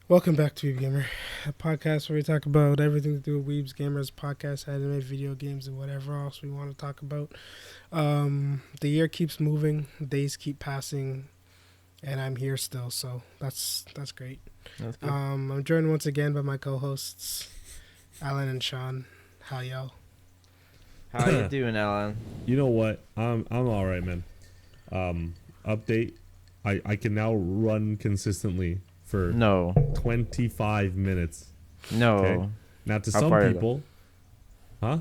Welcome back to Weeb Gamer, a podcast where we talk about everything to do with Weebs, gamers, podcasts, anime, video games, and whatever else we want to talk about. The year keeps moving, days keep passing, and I'm here still, so that's great. That's good. I'm joined once again by my co-hosts, Alan and Sean. How y'all? How you doing, Alan? You know what? I'm all right, man. Update. I can now run consistently for 25 minutes. No. Okay? Now to How some far people, huh?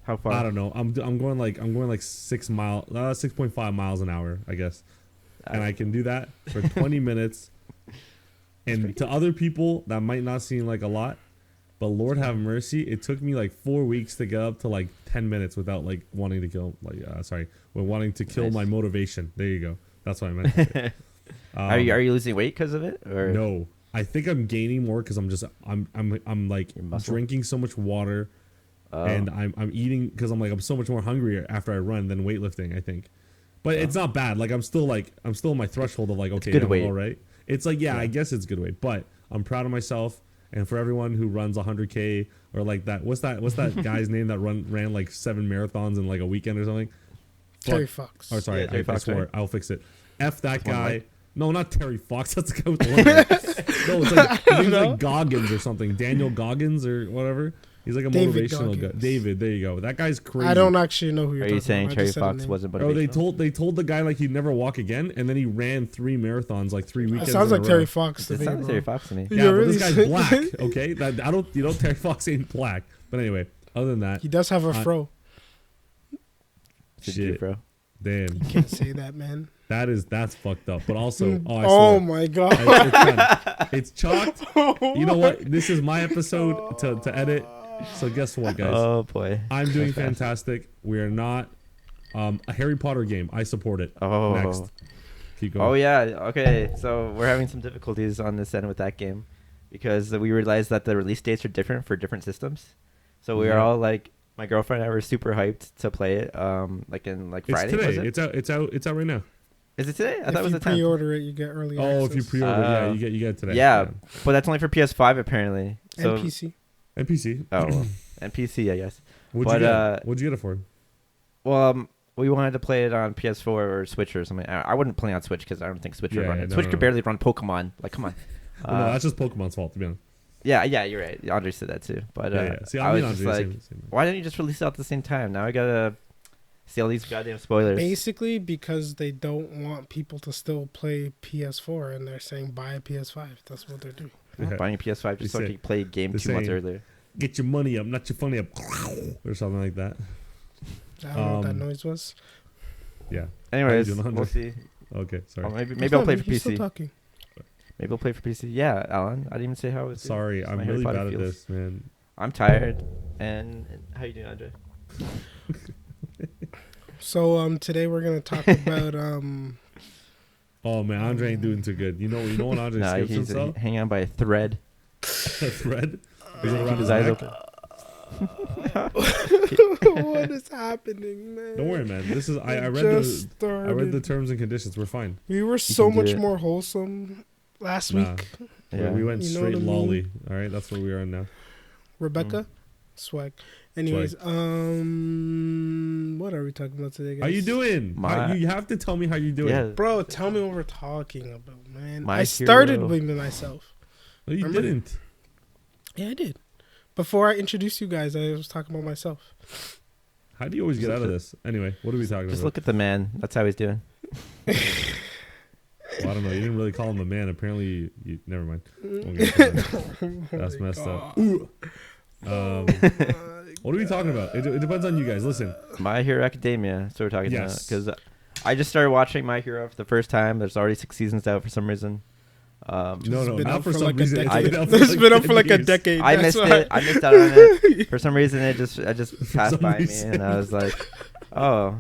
How far? I don't know. I'm going like 6.5 miles an hour, I guess. And I can do that for 20 minutes. And to other people, that might not seem like a lot, but Lord have mercy, it took me like 4 weeks to get up to like 10 minutes without like wanting to kill, wanting to kill my motivation. There you go. That's what I meant to say. Are you losing weight because of it? Or No, I think I'm gaining more because I'm like Your muscle? drinking so much water, and I'm eating because I'm so much more hungry after I run than weightlifting. I think, but it's not bad. Like I'm still in my threshold of like, okay, good I'm weight. all right. It's like I guess it's good weight, but I'm proud of myself. And for everyone who runs 100K or like that, what's that guy's name that ran like 7 marathons in like a weekend or something? Terry Fox. Oh, sorry, Yeah, Terry I Fox, swore. right? I'll fix it. F that One guy. leg. No, not Terry Fox. That's the guy with the one leg. No, it's like, his name's like Goggins or something. Daniel Goggins or whatever. He's like a David motivational guy. Goggins. David, there you go. That guy's crazy. I don't actually know who you're are talking you saying about. I Terry just said a Fox name. wasn't Oh, motivational? they told the guy like he'd never walk again, and then he ran 3 marathons like 3 It weekends. sounds in a like row. Terry Fox to It me, sounds like bro. Terry Fox to me. Yeah, You're but really this guy's saying- black. Okay, Terry Fox ain't black. But anyway, other than that, He does have a fro. Should do, shit. bro. damn, Can't say that, man. that's fucked up. But also, I Oh swear. my god. It's chalked. You know what? This is my episode to edit. So guess what, guys? Oh boy. I'm doing That's fast. fantastic. We are not a Harry Potter game. I support it. Oh. Next. Keep going. Oh yeah. Okay. So we're having some difficulties on this end with that game because we realized that the release dates are different for different systems. So we are Yeah. all like, my girlfriend and I were super hyped to play it. Like It's Friday. today. Was it? It's out right now. Is it today? I thought it If was you the 10th. pre-order it, you get early Oh, access. if you pre-order, yeah, Oh. you get it today. Yeah, but that's only for PS5 apparently. So, and PC. And PC. Oh, well, and PC, I guess. What'd but, you get? What'd you get it for? Well, we wanted to play it on PS4 or Switch or something. I wouldn't play on Switch because I don't think Switch would Yeah, run yeah, it. no, Switch no, could no. barely run Pokemon. Like, come on. Well, no, that's just Pokemon's fault, to be honest. Yeah, you're right. Andre said that too. But Yeah. See, I I was mean, just Andre, like, same. why didn't you just release it at the same time? Now I gotta see all these goddamn spoilers. Basically, because they don't want people to still play PS4, and they're saying buy a PS5. That's what they're doing. I'm not Yeah. buying a PS5 just so I They can play a game they're 2 months saying- earlier. Get your money up, not your funny up, or something like that. I don't know what that Um, noise was. Yeah. Anyways, doing, Andre? we'll see. Okay. Sorry. Or maybe He's I'll not- play for he's still PC. talking. Maybe I'll play for PC. Yeah, Alan. I didn't even say how it was. Sorry, It's I'm my Harry really Potter bad at feels. this, man. I'm tired. And how you doing, Andre? So today we're gonna talk about Oh man, Andre ain't doing too good. You know when Andre Nah, skips he's himself? hanging on by a thread. A thread? Is it Keep around his his eyes neck? open. what is happening, man. Don't worry, man. This is I We read just the I read the started. terms and conditions. We're fine. We were so can do much it. more wholesome last Nah. week. Yeah. We went You know straight what I mean? lolly. All right, that's where we are now. Rebecca, swag. Anyways, what are we talking about today, guys? How you doing? My- You have to tell me how you doing. Yeah. Bro, tell me what we're talking about, man. My I started hero. with myself. No, you Remember? didn't. Yeah, I did. Before I introduced you guys, I was talking about myself. How do you always get out of this? Anyway, what are we talking Just about? look at the man. That's how he's doing. Well, I don't know. You didn't really call him a man. Apparently, you never mind. Won't get into that. That's messed up. What are we talking about? It depends on you guys. Listen. My Hero Academia. That's what we're talking about. Yes. Because I just started watching My Hero for the first time. There's already 6 seasons out for some reason. No, It's no, been not out for some like a reason. decade. been out It's been up for 10 like a years. decade. I that's missed why. it. I missed out on it. For some reason, I just passed some by reason. me, and I was like, "Oh,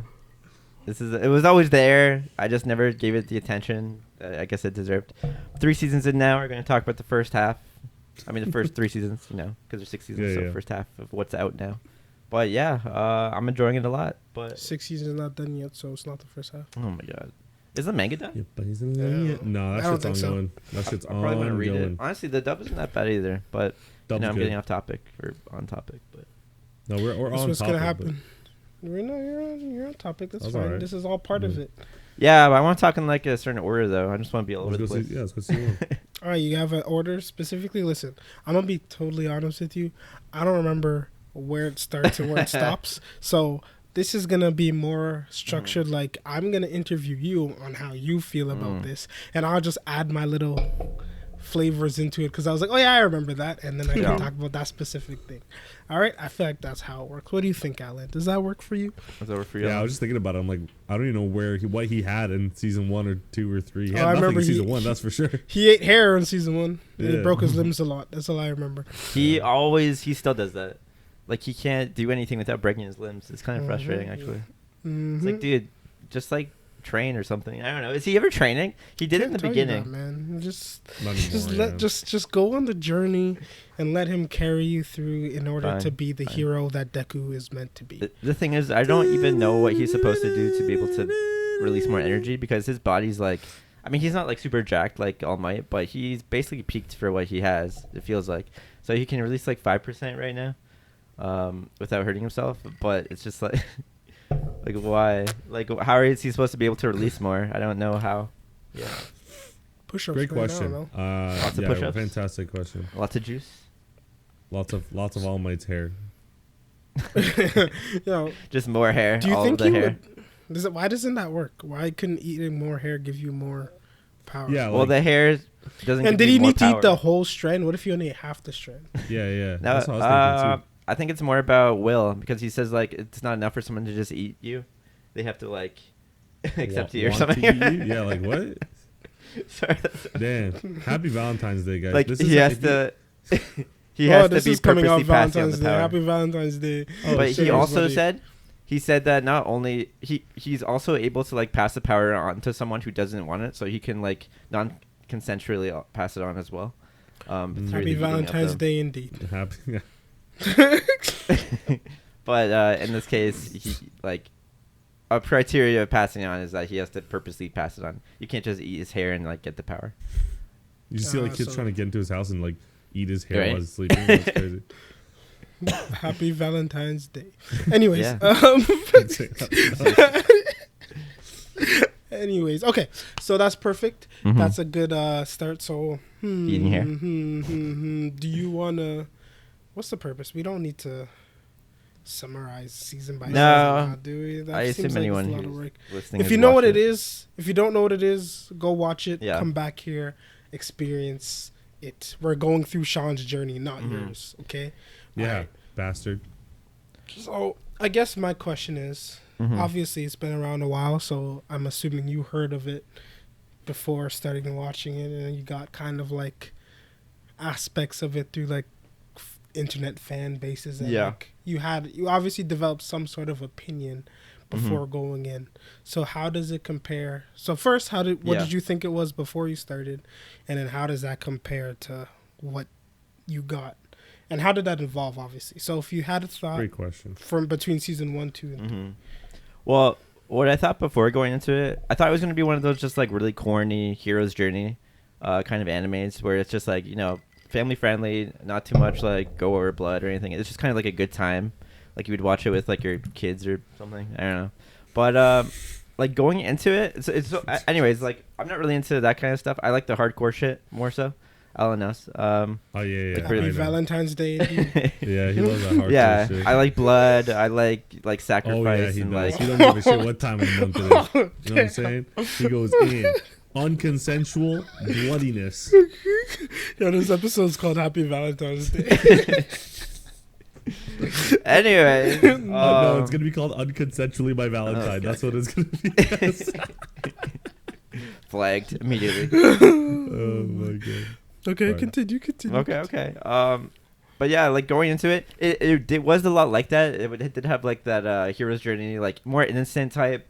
it was always there. I just never gave it the attention that I guess it deserved." 3 seasons in now. We're going to talk about the first half. I mean, the first 3 seasons, because there's 6 seasons, Yeah, so yeah. first half of what's out now. But yeah, I'm enjoying it a lot. But 6 seasons not done yet, so it's not the first half. oh my god, Is the manga done? Yeah, but he's in the no, I that don't shit's think so. ongoing. That shit's I probably want to read it. ongoing. Honestly, the dub isn't that bad either. But Dub's I'm good. getting off topic or on topic. But No, we're That's on what's topic. gonna happen. You're on topic. That's That's fine. alright. This is all part of Yeah. it. yeah, but I want to talk in like a certain order though. I just want to be all over Let's the go place. see. Yeah, let's go see one. All right, you have an order specifically. Listen, I'm gonna be totally honest with you. I don't remember where it starts and where it stops. So this is gonna be more structured. Like I'm gonna interview you on how you feel about this, and I'll just add my little flavors into it because I was like, oh yeah, I remember that, and then I Yeah. can talk about that specific thing. All right, I feel like that's how it works. What do you think, Alan? Does that work for you? It's over for you. Yeah, I was just thinking about it. I'm like, I don't even know what he had in season 1 or 2 or 3. He had Oh, I nothing remember in season he- 1, that's for sure. He ate hair in season 1. And he Yeah. broke his limbs a lot. That's all I remember. He still does that. Like he can't do anything without breaking his limbs. It's kind of frustrating actually. It's like, dude, just like train or something. I don't know. Is he ever training? He did it in the Can't tell you beginning. that, man. Just Not anymore, just go on the journey and let him carry you through in order Fine, to be the fine. hero that Deku is meant to be. The thing is, I don't even know what he's supposed to do to be able to release more energy because his body's like, I mean, he's not like super jacked like All Might, but he's basically peaked for what he has. It feels like so he can release like 5% right now, without hurting himself. But it's just like, like why? Like how is he supposed to be able to release more? I don't know how. Yeah, Push-ups. Great man, I question. don't Lots of Yeah, push-ups? fantastic question. lots of juice. Lots of All Might's hair. know. You know, Just more hair. do you all think of the he hair. would? Why doesn't that work? Why couldn't eating more hair give you more power? Yeah, Well, like, the hair doesn't. And give did you he more need to eat power. the whole strand? What if you only ate half the strand? yeah. No, That's what I was thinking too. I think it's more about will because he says like it's not enough for someone to just eat you; they have to like accept you or Want something. to eat you? Yeah, like what? Sorry, that's- Damn. Happy Valentine's Day, guys. like This he is has to. He Oh, has to this be is coming out purposely passing on Valentine's the Day. power. Happy Valentine's Day. Oh, But shit. he also Everybody. said, he said that not only he's also able to like pass the power on to someone who doesn't want it, so he can like non-consensually pass it on as well. Through the Happy eating of Valentine's them. Day indeed. Happy. Yeah. But in this case, he like a criteria of passing it on is that he has to purposely pass it on. You can't just eat his hair and like get the power. You see like kids so- trying to get into his house and like eat his hair Right. while he's sleeping. That's crazy. Happy Valentine's Day. Anyways, Yeah. anyways, okay. So that's perfect. Mhm. That's a good start. So Eating hair. Do you wanna? What's the purpose? We don't need to summarize season by No. season, now, do we? That I seems assume like it's anyone a lot of who's work. listening. If has you know watched what it is, if you don't know what it is, go watch it. Yeah. Come back here, experience it. We're going through Sean's journey, not Mhm. yours. Okay. Yeah, Alright. bastard. So I guess my question is, Mhm. obviously it's been around a while, so I'm assuming you heard of it before starting watching it, and you got kind of like aspects of it through like internet fan bases, and Yeah. like you obviously developed some sort of opinion before going in. So how does it compare? So first, what Yeah. did you think it was before you started, and then how does that compare to what you got? And how did that evolve, obviously? So if you had a thought Great question. from between season 1, 2, and 3. Mm-hmm. Well, what I thought before going into it, I thought it was going to be one of those just like really corny hero's journey kind of animes where it's just like, you know, family friendly, not too much like gore or blood or anything. It's just kind of like a good time. Like you would watch it with like your kids or something. I don't know. But like going into it, anyways, like I'm not really into that kind of stuff. I like the hardcore shit more so. Alan knows. Oh yeah. Like I Happy know. Valentine's Day. Indeed. Yeah, he loves that hardcore yeah, shit. I like blood. I like Oh yeah, sacrifice he and does. like He don't give a shit what time of the month it is. You know what I'm saying? He goes in unconsensual bloodiness. Yo, this episode's called Happy Valentine's Day. Anyway, No, it's gonna be called Unconsensually by Valentine. Okay. That's what it's gonna be. flagged immediately. Oh my god. Okay, Sorry. continue. Okay. But yeah, like going into it, it was a lot like that. It did have like that hero's journey, like more innocent type,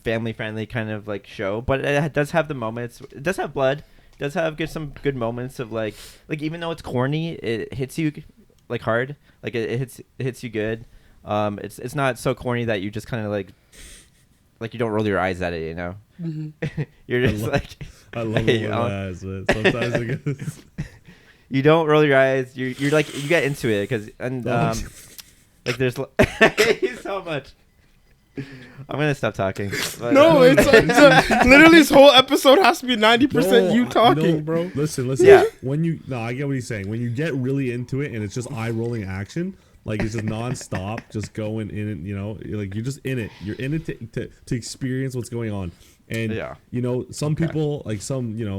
family friendly kind of like show. But it does have the moments. It does have blood. It does have some good moments of like even though it's corny, it hits you like hard. Like it hits you good. It's not so corny that you just kind of like you don't roll your eyes at it, you know. You're just I love Hey, it my eyes, man. Sometimes it goes. you don't roll your eyes. You're like you get into it because like there's I hate you so much. I'm gonna stop talking. But, No, it's literally this whole episode has to be 90% you talking, bro. Listen. Yeah. I get what he's saying. When you get really into it and it's just eye rolling action, like it's just nonstop, just going in it. Like you're just in it. You're in it to experience what's going on. And some people like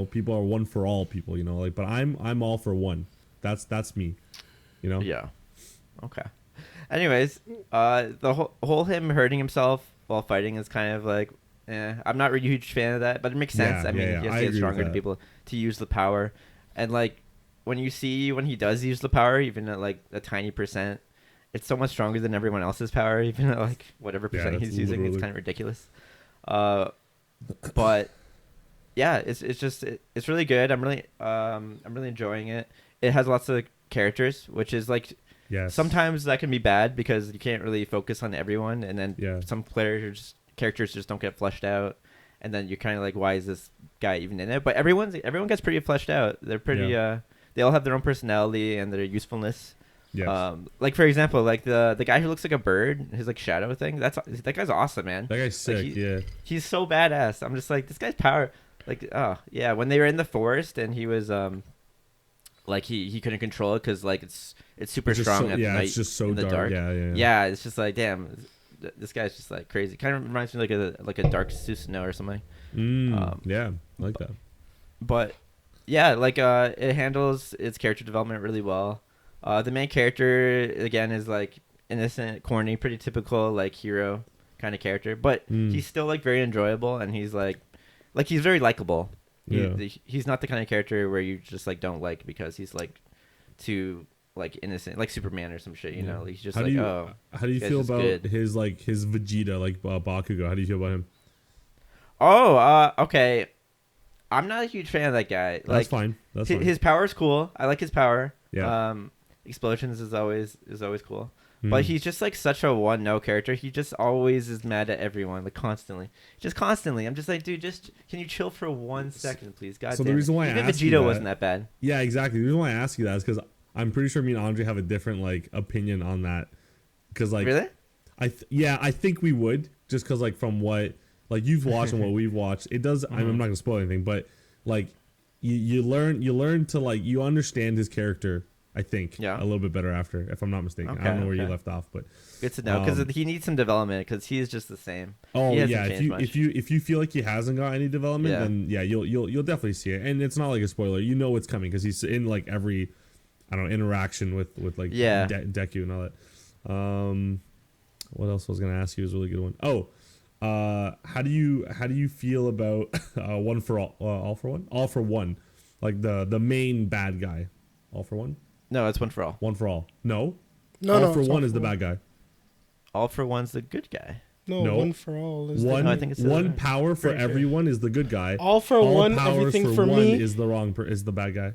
people are one for all people. But I'm all for one. That's me. Yeah. Okay. Anyways, the whole him hurting himself while fighting is kind of like, I'm not really a huge fan of that, but it makes sense. Yeah, I mean, yeah, he has I to get agree stronger with to that. be able to use the power, and like when he does use the power, even at like a tiny percent, it's so much stronger than everyone else's power, even at like whatever percent that's he's using. It's literally- kind of ridiculous. But yeah, it's really good. I'm really enjoying it. It has lots of characters, which is like. Yes. Sometimes that can be bad because you can't really focus on everyone, and then some characters just don't get fleshed out, and then you're kind of like, why is this guy even in it? But everyone gets pretty fleshed out. They're pretty. They all have their own personality and their usefulness. Yes. Like for example, like the guy who looks like a bird, his like shadow thing. That guy's awesome, man. That guy's sick. He's so badass. I'm just like, this guy's power. Like, oh yeah, when they were in the forest and he was like he couldn't control it because like it's super strong at night. It's just so in the dark. Yeah. It's just like, damn, this guy's just like crazy. Kind of reminds me like a dark Susanoo or something. Yeah, I like that. But yeah, like it handles its character development really well. The main character again is like innocent, corny, pretty typical like hero kind of character, but he's still like very enjoyable, and he's like he's very likable. He's not the kind of character where you just like don't like because he's like too like innocent, like Superman or some shit. Like, he's just how do you feel about good. his Vegeta, like Bakugo? How do you feel about him? Oh, okay. I'm not a huge fan of that guy. That's fine. That's fine. His power's cool. I like his power. Yeah. Explosions is always cool. But he's just like such a one-note character. He just always is mad at everyone, like constantly. Just constantly. I'm just like, dude, just can you chill for 1 second, please? God So damn the reason why even I asked you Vegeta that- wasn't that bad. Yeah, exactly. The reason why I ask you that is because I'm pretty sure me and Andre have a different like opinion on that. Because like, Really? I think we would, just because like from what like you've watched and what we've watched, it does. I'm not gonna spoil anything, but like you learn to like you understand his character. I think a little bit better after, if I'm not mistaken. I don't know where you left off, but good to know because he needs some development because he's just the same. Oh He hasn't yeah, changed much. if you feel like he hasn't got any development, then you'll definitely see it, and it's not like a spoiler. You know it's coming because he's in like every interaction with like Deku and all that. What else I was gonna ask you is a really good one. Oh, how do you feel about One for All for One, like the main bad guy, All for One? No, it's One for All. One for All. No. No, All no, for it's One All is for the One. bad guy. All for One's the good guy. No, No. One for All is One. the I think it's one power for pretty sure. everyone is the good guy. All for One, powers everything for one me. is the bad guy.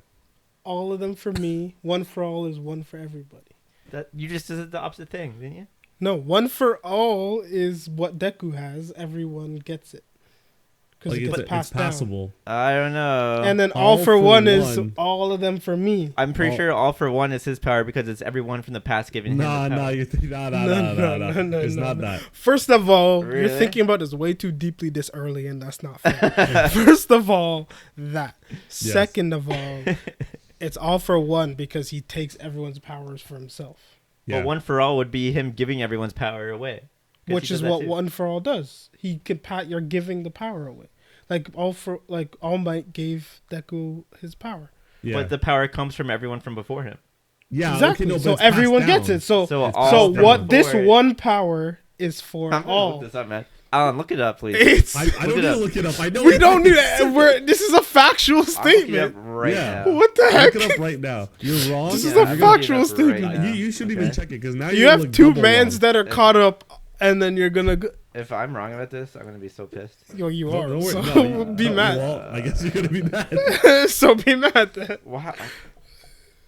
All of them for me. One for All is one for everybody. That you just did the opposite thing, didn't you? No, One for All is what Deku has. Everyone gets it. Because Like it gets it's passed down. passable. I don't know. And then All All for for One is One. all of them for me. I'm pretty sure All for One is his power because it's everyone from the past giving him the power. No, it's not that. First of all, you're Really? thinking about this way too deeply this early, and that's not fair. First of all, that. Second of all, it's All for One because he takes everyone's powers for himself. Yeah. But One for All would be him giving everyone's power away. 'Cause Which he is does that what too. One for All does. He can you're giving the power away. Like All Might gave Deku his power. Yeah. But the power comes from everyone from before him. Yeah, Exactly. okay, no, but So it's passed everyone gets down. it. So So It's all passed down. what this before- one power is for I'm gonna all. look this up, man. Alan, look it up, please. It's I Look don't it need to up. look it up. I know we don't need it. This is a factual I'll look it up statement. right Yeah. now. What the heck? Look it up right now. You're wrong. This Yeah, is a I'm gonna look it factual up right statement. now. You shouldn't Okay. even check it because now You you're have like two double mans wrong. that are caught up, and then you're gonna go. If I'm wrong about this, I'm gonna be so pissed. Yo, you Don't- are. don't worry. So No, be mad. Well, I guess you're gonna be mad. So be mad. Then. Wow.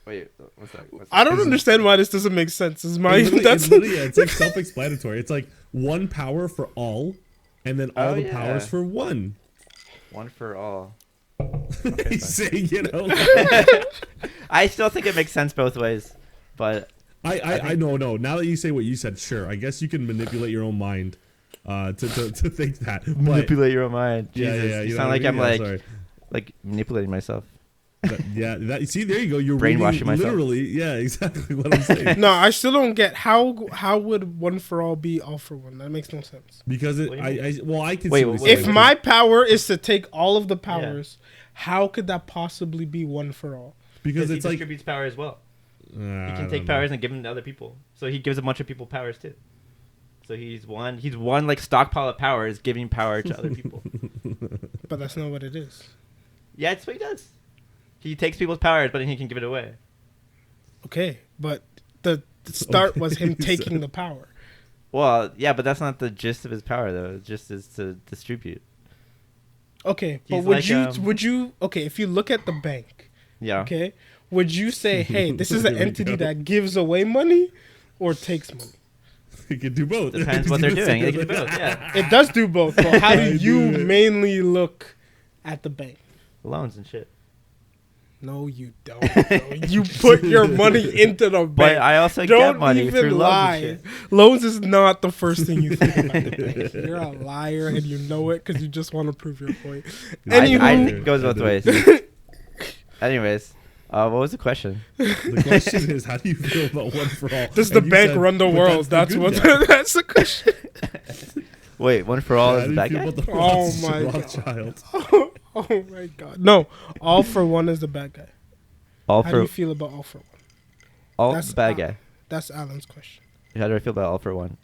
Wait, what's that? I don't understand why this doesn't make sense. Is my It's literally, it's like self-explanatory. It's like one power for all, and then all Oh, the yeah. powers for one. One for all. He's saying it out loud. I still think it makes sense both ways, but I know. Now that you say what you said, sure. I guess you can manipulate your own mind to think that. But, manipulate your own mind. Jesus, yeah. you know sound what like I I'm mean? like like manipulating myself. See, there you go. You're Brainwashing reading myself. literally. Yeah, exactly what I'm saying. No, I still don't get how would one for all be all for one? That makes no sense. Because What do you mean? I can Wait, see what wait, you're If saying. my power is to take all of the powers, how could that possibly be one for all? because he it's like distributes power as well. He I can don't take know. powers and give them to other people. So he gives a bunch of people powers too. So he's one like stockpile of powers, giving power to other people. But that's not what it is. Yeah, that's what he does. He takes people's powers, but then he can give it away. Okay, but the start was him Okay, taking the power. Well, yeah, but that's not the gist of his power, though. It just is to distribute. Okay, but He's would like, would you okay if you look at the bank, Yeah. okay, would you say, hey, this is an Here we entity go. that gives away money or takes money? You can do both. Depends what they're doing. They can do both, yeah. It does do both. So how do I you do it. mainly look at the bank? Loans and shit. No, you don't. bro. You put your money into the bank. But I also Don't get money even through lie. loans and shit. Loans is not the first thing you think about the bank. You're a liar and you know it because you just want to prove your point. Anywho, I think it goes both ways. Anyways, what was the question? The question is, how do you feel about one for all? does the And you bank said, run the "But world? that's the That's good what. guy." That's the question. Wait, one for all How is do the you bad feel guy? about the Oh Roths- my God. Rothschild? Oh my god. No, all for one is the bad guy. All How do for you feel about all for one? all That's the bad guy. That's Alan's question. How do I feel about all for one?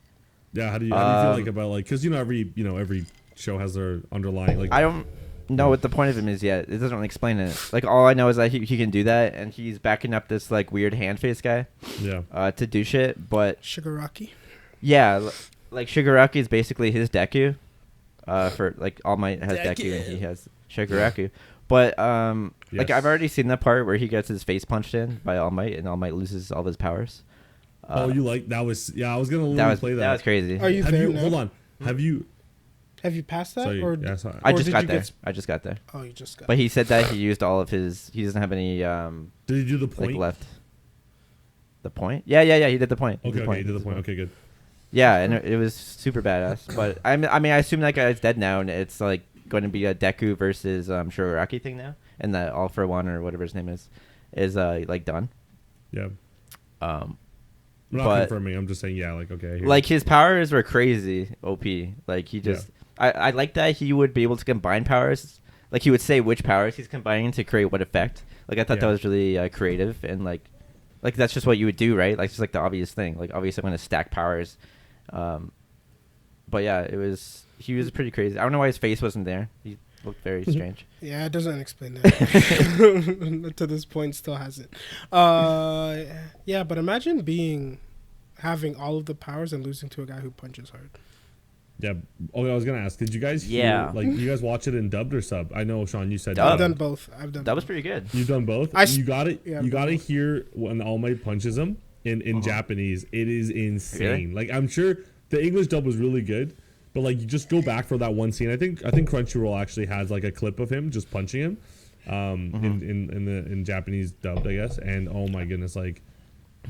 Yeah, how do you feel like about like because every show has their underlying like I don't know what the point of him is yet. It doesn't really explain it. Like all I know is that he can do that, and he's backing up this like weird hand face guy to do shit. But Shigaraki. yeah, like Shigaraki is basically his Deku. For like All Might has Deku and he has Shigaraki. But like Yes. I've already seen that part where he gets his face punched in by All Might and All Might loses all of his powers. oh, you like that was I was gonna that literally was play that. that was crazy. Are you Have there you now? hold on? Have you? Have you passed that? Sorry, or yeah, sorry. I or just did got you there. get I just got there. Oh, you just got. But he said that he used all of his. He doesn't have any Did you do the point? like left. The point? Yeah. He did the point. He Okay, did okay, you did the point. Okay, good. Yeah, and it was super badass. But I mean, I assume that guy's dead now, and it's like going to be a Deku versus Shigaraki thing now, and that All for One or whatever his name is like done. Yeah, Um, I'm not but confirming. I'm just saying. Yeah, like okay. I hear like his powers were crazy OP. Like he just, I like that he would be able to combine powers. Like he would say which powers he's combining to create what effect. Like I thought that Yeah. was really creative and like that's just what you would do, right? Like just like the obvious thing. Like obviously I'm gonna stack powers. But yeah, he was pretty crazy. I don't know why his face wasn't there. He looked very strange. Yeah, it doesn't explain that. To this point, still hasn't. Yeah, but imagine having all of the powers and losing to a guy who punches hard. Yeah. Oh, I was gonna ask. Did you guys? Hear, Yeah. Like, you guys watch it in dubbed or sub? I know, Sean. You said Dubbed. I've done both. That was pretty good. You've done both. You got it. yeah, you I've got to done both. hear when All Might punches him in Japanese. It is insane. Really? Like I'm sure the English dub was really good, but like you just go back for that one scene. I think Crunchyroll actually has like a clip of him just punching him, in Japanese dubbed, I guess. And oh my goodness, like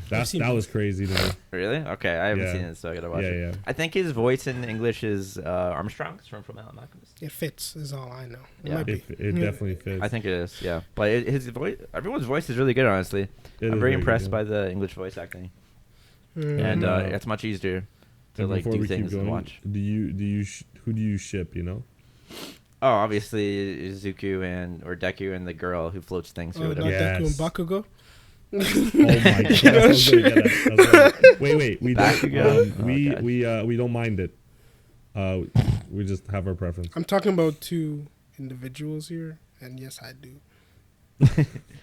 that was crazy to me. Really? Okay, I haven't Yeah. seen it, so I gotta watch Yeah, it. yeah. I think his voice in English is Armstrong. It's from Fullmetal Alchemist. It fits, is all I know. It Yeah. might be. It definitely fits. I think it is. Yeah, but his voice, everyone's voice is really good. Honestly, It I'm is very good, impressed yeah. by the English voice acting, Mm. and Uh, it's much easier to And like before do we keep things and going, watch. who do you ship? You know. Oh, obviously Izuku or Deku and the girl who floats things or Oh, whatever. not Deku and Yes. Bakugo. Oh my god! That's what I was gonna get at. That's what- Wait, we Back don't. you go. We don't mind it. We just have our preference. I'm talking about two individuals here, and yes, I do.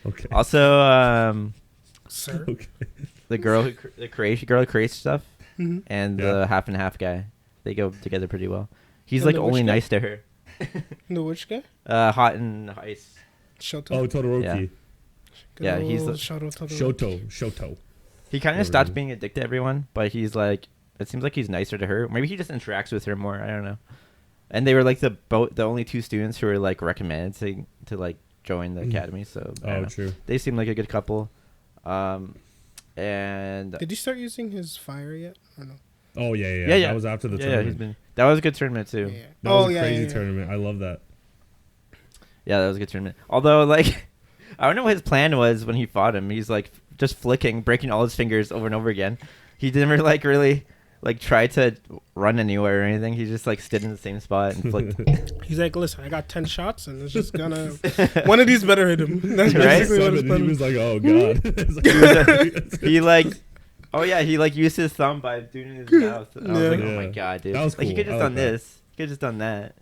Okay. Also, Sir. Okay. the girl who creates stuff, Mhm. and Yeah. the half and half guy, they go together pretty well. He's And like the only which guy? nice to her. The which guy? Hot and ice. Shoto. Oh, Todoroki. Yeah. Good yeah, he's old the- Shoto Todoroki. Shoto. He kind Whatever of stopped it is. being a dick to everyone, but he's like, it seems like he's nicer to her. Maybe he just interacts with her more. I don't know. And they were like the only two students who were like recommended to like join the academy. So I don't know. True. They seem like a good couple. And Did you start using his fire yet or no? Oh yeah. Yeah. That was after the yeah, tournament. that was a good tournament too. Yeah. That was a crazy tournament. I love that. Yeah, that was a good tournament. Although, like, I don't know what his plan was when he fought him. He's like just flicking, breaking all his fingers over and over again. He didn't like really like try to run anywhere or anything. He just like stood in the same spot and flicked. He's like, listen, I got 10 shots and it's just gonna one of these better hit him. That's Right? basically what his plan He was. was like, oh god. He like, oh yeah, he like used his thumb by doing his mouth. And I was Yeah. like, oh my Yeah. god, dude. That was Like he cool. could just I like done that. this. He could just done that.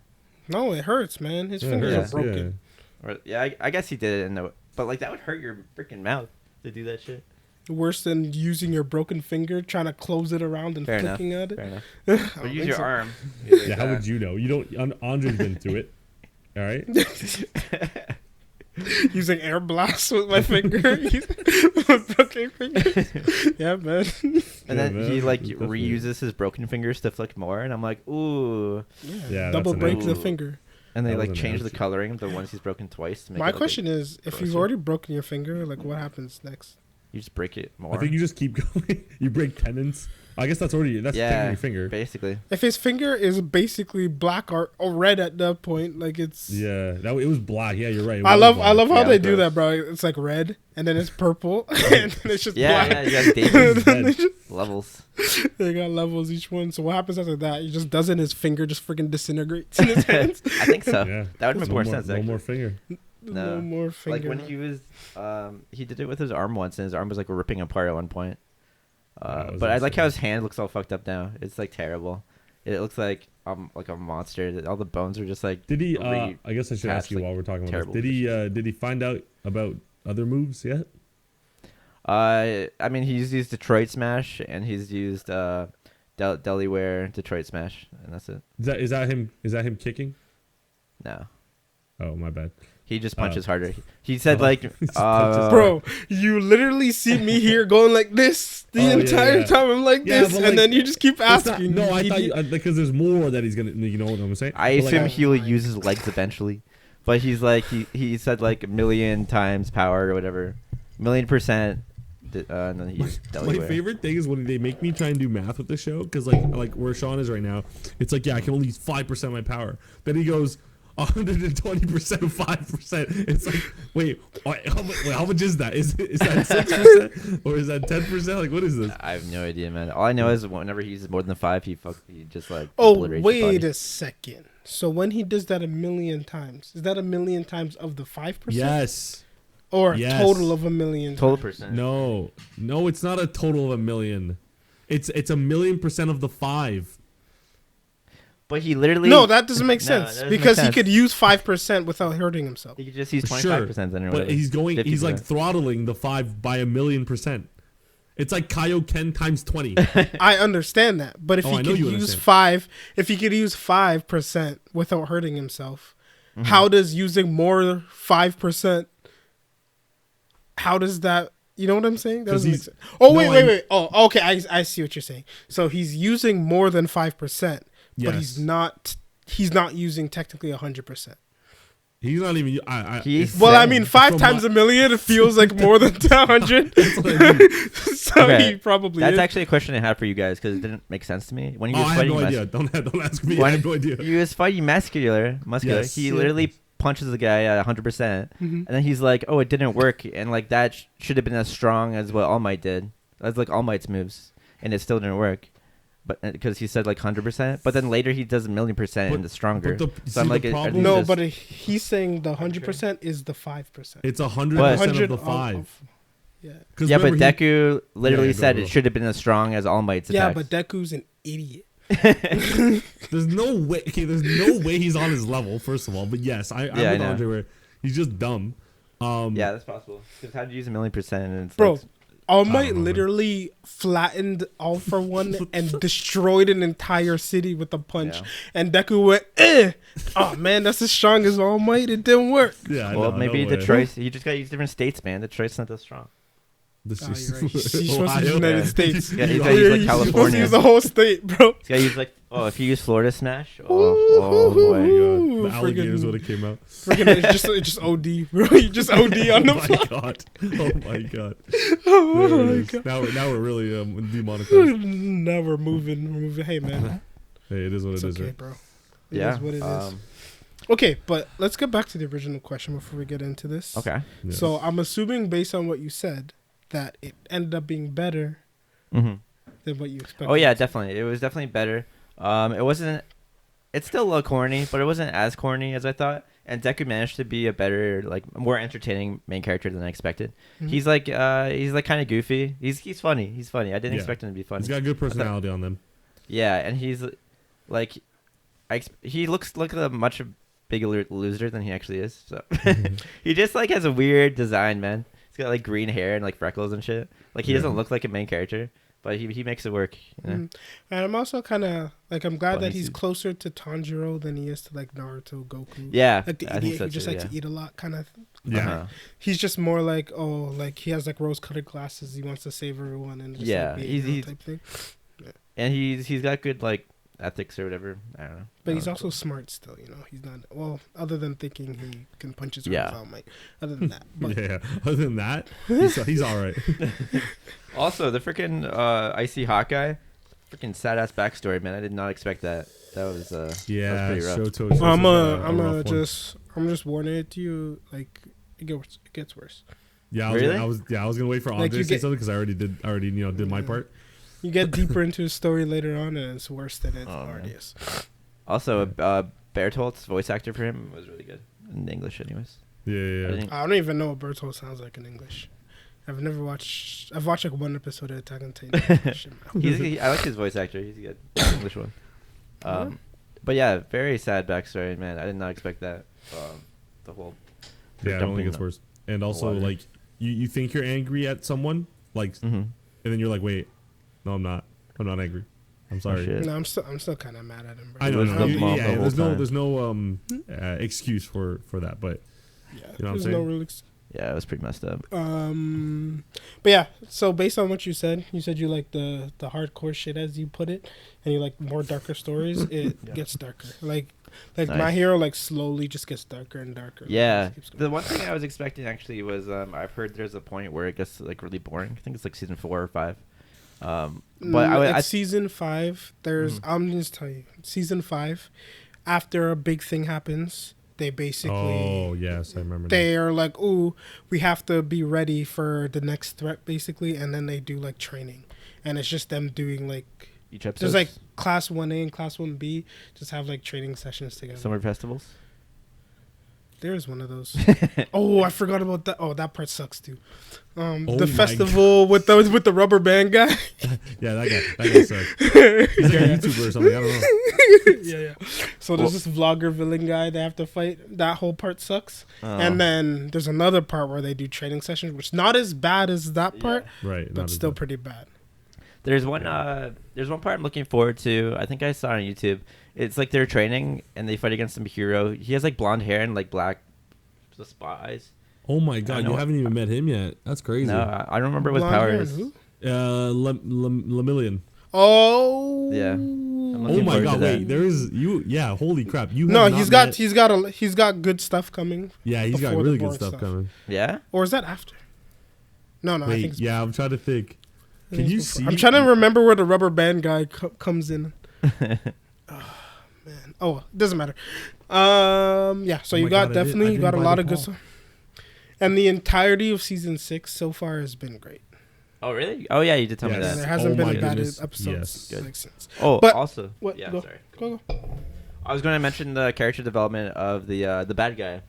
No, it hurts, man. His Yeah, fingers yeah. are broken. Or yeah, I guess he did it. But like that would hurt your freaking mouth to do that shit. Worse than using your broken finger, trying to close it around and Fair enough. flicking at it. Fair enough. I Or don't use think your so. arm. Yeah, how would you know? You don't. Andre's been through it. All right. Using air blast with my finger. With broken fingers. Yeah, man. And then man, he like definitely. reuses his broken fingers to flick more, and I'm like, ooh. Yeah, Double that's break an the ouch. finger. And they That like was an change the ouch. coloring of the ones he's broken twice. To make My it look question like is, if you've grosser. already broken your finger, like what happens next? you just break it more. I think you just keep going. You break tendons. I guess that's technically your finger. basically. If his finger is basically black or red at that point, like it's. Yeah, it was black. Yeah, you're right. It I was love black. how Yeah, they it do was that, bro. It's like red, and then it's purple, and then it's just Yeah, black. yeah, you got David's Dead. They just- levels. they got levels each one. So what happens after that? He just doesn't. His finger just freaking disintegrates in his hands. I think so. Yeah. That would make No more sense. No Actually. more finger. No more finger. Like when he was, he did it with his arm once, and his arm was like ripping apart at one point. That was But I like insane. how his hand looks all fucked up now. It's like terrible. It looks like a monster. All the bones are just like. Did he? re- I guess I should ask you like, while we're talking about terrible this. Did he find out about other moves yet? I mean, he's used Detroit Smash, and he's used Delaware Detroit Smash, and that's it. Is that him? Is that him kicking? No, Oh, my bad. he just punches harder. He said like, Just punches. Bro, you literally see me here going like this the Oh, yeah, entire yeah. time. I'm like Yeah, this, but, and like, then you just keep It's not- asking. no, I He- thought you, because there's more that he's gonna. You know what I'm saying? I But, like, assume I- he'll use his legs eventually, but he's like he said like a million times power or whatever, 1,000,000%. And then he used My Delaware. favorite thing is when they make me try and do math with the show, because like where Sean is right now, it's like, yeah, I can only use 5% of my power. Then he goes 120% of 5%. It's like, wait, how much is that? Is that 6% or is that 10%? Like, what is this? I have no idea, man. All I know is whenever he uses more than 5, he just like. Oh, obliterates the wait body. a second. So when he does that 1,000,000 times, is that 1,000,000 times of the 5%? Yes. Or a Yes. total of 1,000,000? Total percent. No, it's not a total of 1,000,000. It's 1,000,000% of the 5. But he literally. No, that doesn't make No, sense that doesn't make because he sense. could use 5% without hurting himself. He could just use For 25% then or But whatever. he's like 50%. throttling the 5 by 1,000,000%. It's like Kaioken times 20. I understand that, but if Oh, he I know could you use understand. if he could use 5% without hurting himself, Mm-hmm. how does using more 5%? How does that? You know what I'm saying? That 'Cause doesn't make he's- sense. Oh No, wait. Oh, okay. I see what you're saying. So he's using more than 5%, but Yes. he's not using technically 100%. He's not even. He's- Well, I Seven. mean, 5 From times my- 1,000,000, it feels like more than 100. That's what I mean. So Okay. he probably That's is. actually a question I had for you guys because it didn't make sense to me when he Oh, was I have fighting. no idea. Don't ask me. I When have no idea. he was fighting muscular. Yes. He Yeah. literally punches the guy at 100%, and then he's like, "Oh, it didn't work," and like that should have been as strong as what All Might did. That's like All Might's moves, and it still didn't work. But because he said like 100%, but then later he does 1,000,000% and it's stronger. but So I'm see, like, the are problem- these No, just- but he's saying the 100% is the 5%. It's 100% of the 5. Yeah. 'Cause yeah, but remember Deku literally Yeah, go, said go. it should have been as strong as All Might's Yeah, attacks. but Deku's an idiot. there's no way. Okay, there's no way he's on his level. First of all, but yes, I'm Yeah, I with know. Andre where he's just dumb. Yeah, that's possible. Because how do you use 1,000,000%? And it's Bro, like, All Might remember. literally flattened All for One and destroyed an entire city with a punch. Yeah. And Deku went, eh. Oh, man, that's as strong as All Might. It didn't work. Yeah, I well, know, maybe no way. Detroit. You just gotta use different states, man. Detroit's not that strong. This Oh, is you're right. He's supposed to use Ohio. United Yeah. States. Yeah, he's Yeah, gotta use, like, he's supposed to California. use the whole state, bro. He's gotta use like Oh, if you use Florida Smash, Oh my boy. god, the alligators Friggin- would have came out. Freaking, it's just OD, bro. You just OD on the Oh my fly. god! Oh my god! Oh There it my is. god. Now we're really demonetized. Now we're moving. We're moving. Hey man, Hey, it is what it's it is. okay, Right? bro. It Yeah. is what it is. Okay, but let's get back to the original question before we get into this. Okay. Yes. So I'm assuming, based on what you said, that it ended up being better Mm-hmm. than what you expected. Oh yeah, definitely. It was definitely better. It wasn't. It's still a little corny, but it wasn't as corny as I thought. And Deku managed to be a better, like, more entertaining main character than I expected. Mhm. He's like kind of goofy. He's funny. He's funny. I didn't Yeah. expect him to be funny. He's got good personality on them. Yeah, and he's like, he looks like a much bigger loser than he actually is. So he just like has a weird design, man. He's got like green hair and like freckles and shit. Like he Yeah. doesn't look like a main character, but he makes it work. You know? Mhm. And I'm also kind of like, I'm glad Funny that he's suit. closer to Tanjiro than he is to like Naruto, Goku. Yeah, Like the I think idiot so who just too, likes yeah. to eat a lot, kind of. Yeah. Uh-huh. He's just more like, oh, like he has like rose-colored glasses. He wants to save everyone and just, Yeah, like, be a he's- hero he's- type thing. And he's got good like ethics or whatever. I don't know. But he's Um, also smart still. You know, he's not well. Other than thinking he can punch his Yeah. arms out, Mike. Other than that, but Yeah. Other than that, he's all right. Also, the freaking Icy Hawkeye, freaking sad ass backstory, man. I did not expect that. That was Yeah. that was pretty rough. Shoto's I'm rough one. I'm just warning it to you. Like it gets worse. Yeah, Really? I was gonna wait for Like, Andre you to say get- something because I already did my Yeah. part. You get deeper into the story later on, and it's worse than it Oh, already man. is. Also, Bertolt's voice actor for him was really good in English, anyways. Yeah, I yeah. think- I don't even know what Bertolt sounds like in English. I've watched like one episode of Attack on Titan. Shit, man. I like his voice actor. He's good. The English one. But yeah, very sad backstory, man. I did not expect that. The whole. Yeah, it only gets worse. And also, water. like, you think you're angry at someone, like, Mm-hmm. and then you're like, wait, no, I'm not. I'm not angry. I'm sorry. shit. No, I'm still kind of mad at him. Bro. I know. was no, the mom yeah, the there's whole no time. there's no excuse for that, but Yeah, You know what I'm there's no saying? real. Yeah, it was pretty messed up. But yeah. So based on what you said you like the hardcore shit as you put it, and you like more darker stories. It Yeah. gets darker. Like My Nice. Hero like slowly just gets darker and darker. Yeah, It just keeps the going. one thing I was expecting actually was I've heard there's a point where it gets like really boring. I think it's like season 4 or 5. But It's season 5. There's I'm just tell you, season 5. After a big thing happens, they basically oh yes, I remember. they are like, ooh, we have to be ready for the next threat, basically, and then they do like training, and it's just them doing like each episode. there's like class 1A and class 1B, just have like training sessions together. summer festivals. There's one of those. Oh, I forgot about that. Oh, that part sucks too. Oh The my festival with the rubber band guy. Yeah, that guy sucks. He's like a YouTuber or something. I don't know. yeah. So there's this vlogger villain guy they have to fight. That whole part sucks. And then there's another part where they do training sessions, which not as bad as that part, Right, but not still as bad. pretty bad. There's one part I'm llooking forward to. I think I saw it on YouTube. It's like they're training and they fight against some hero. He has like blonde hair and like black spot eyes. Oh my god, know. you haven't even met him yet. That's crazy. No, I don't remember what his Blonde power hair is. and who? Lemillion. Oh. Yeah. I'm Oh looking my forward to god, that. wait, there is you. Yeah, holy crap, you. No, have not he's met- he's got good stuff coming. Yeah, he's got before the really good boring stuff stuff. coming. Yeah? Or is that after? No, I think Wait, it's yeah, I'm trying to think. I Can think you it's see? before. I'm trying to remember where the rubber band guy comes in. Man. Oh, it doesn't matter. Yeah. So Oh you my got God, I definitely didn't got a buy lot the of good ball. stuff. And the entirety of season 6 so far has been great. Oh, really? Oh, yeah, you did tell me Yes. And that. there hasn't Oh been my a bad goodness, episode yes. Good. like since. Oh, But- also. What? Yeah, Go. sorry. Go. I was going to mention the character development of the bad guy.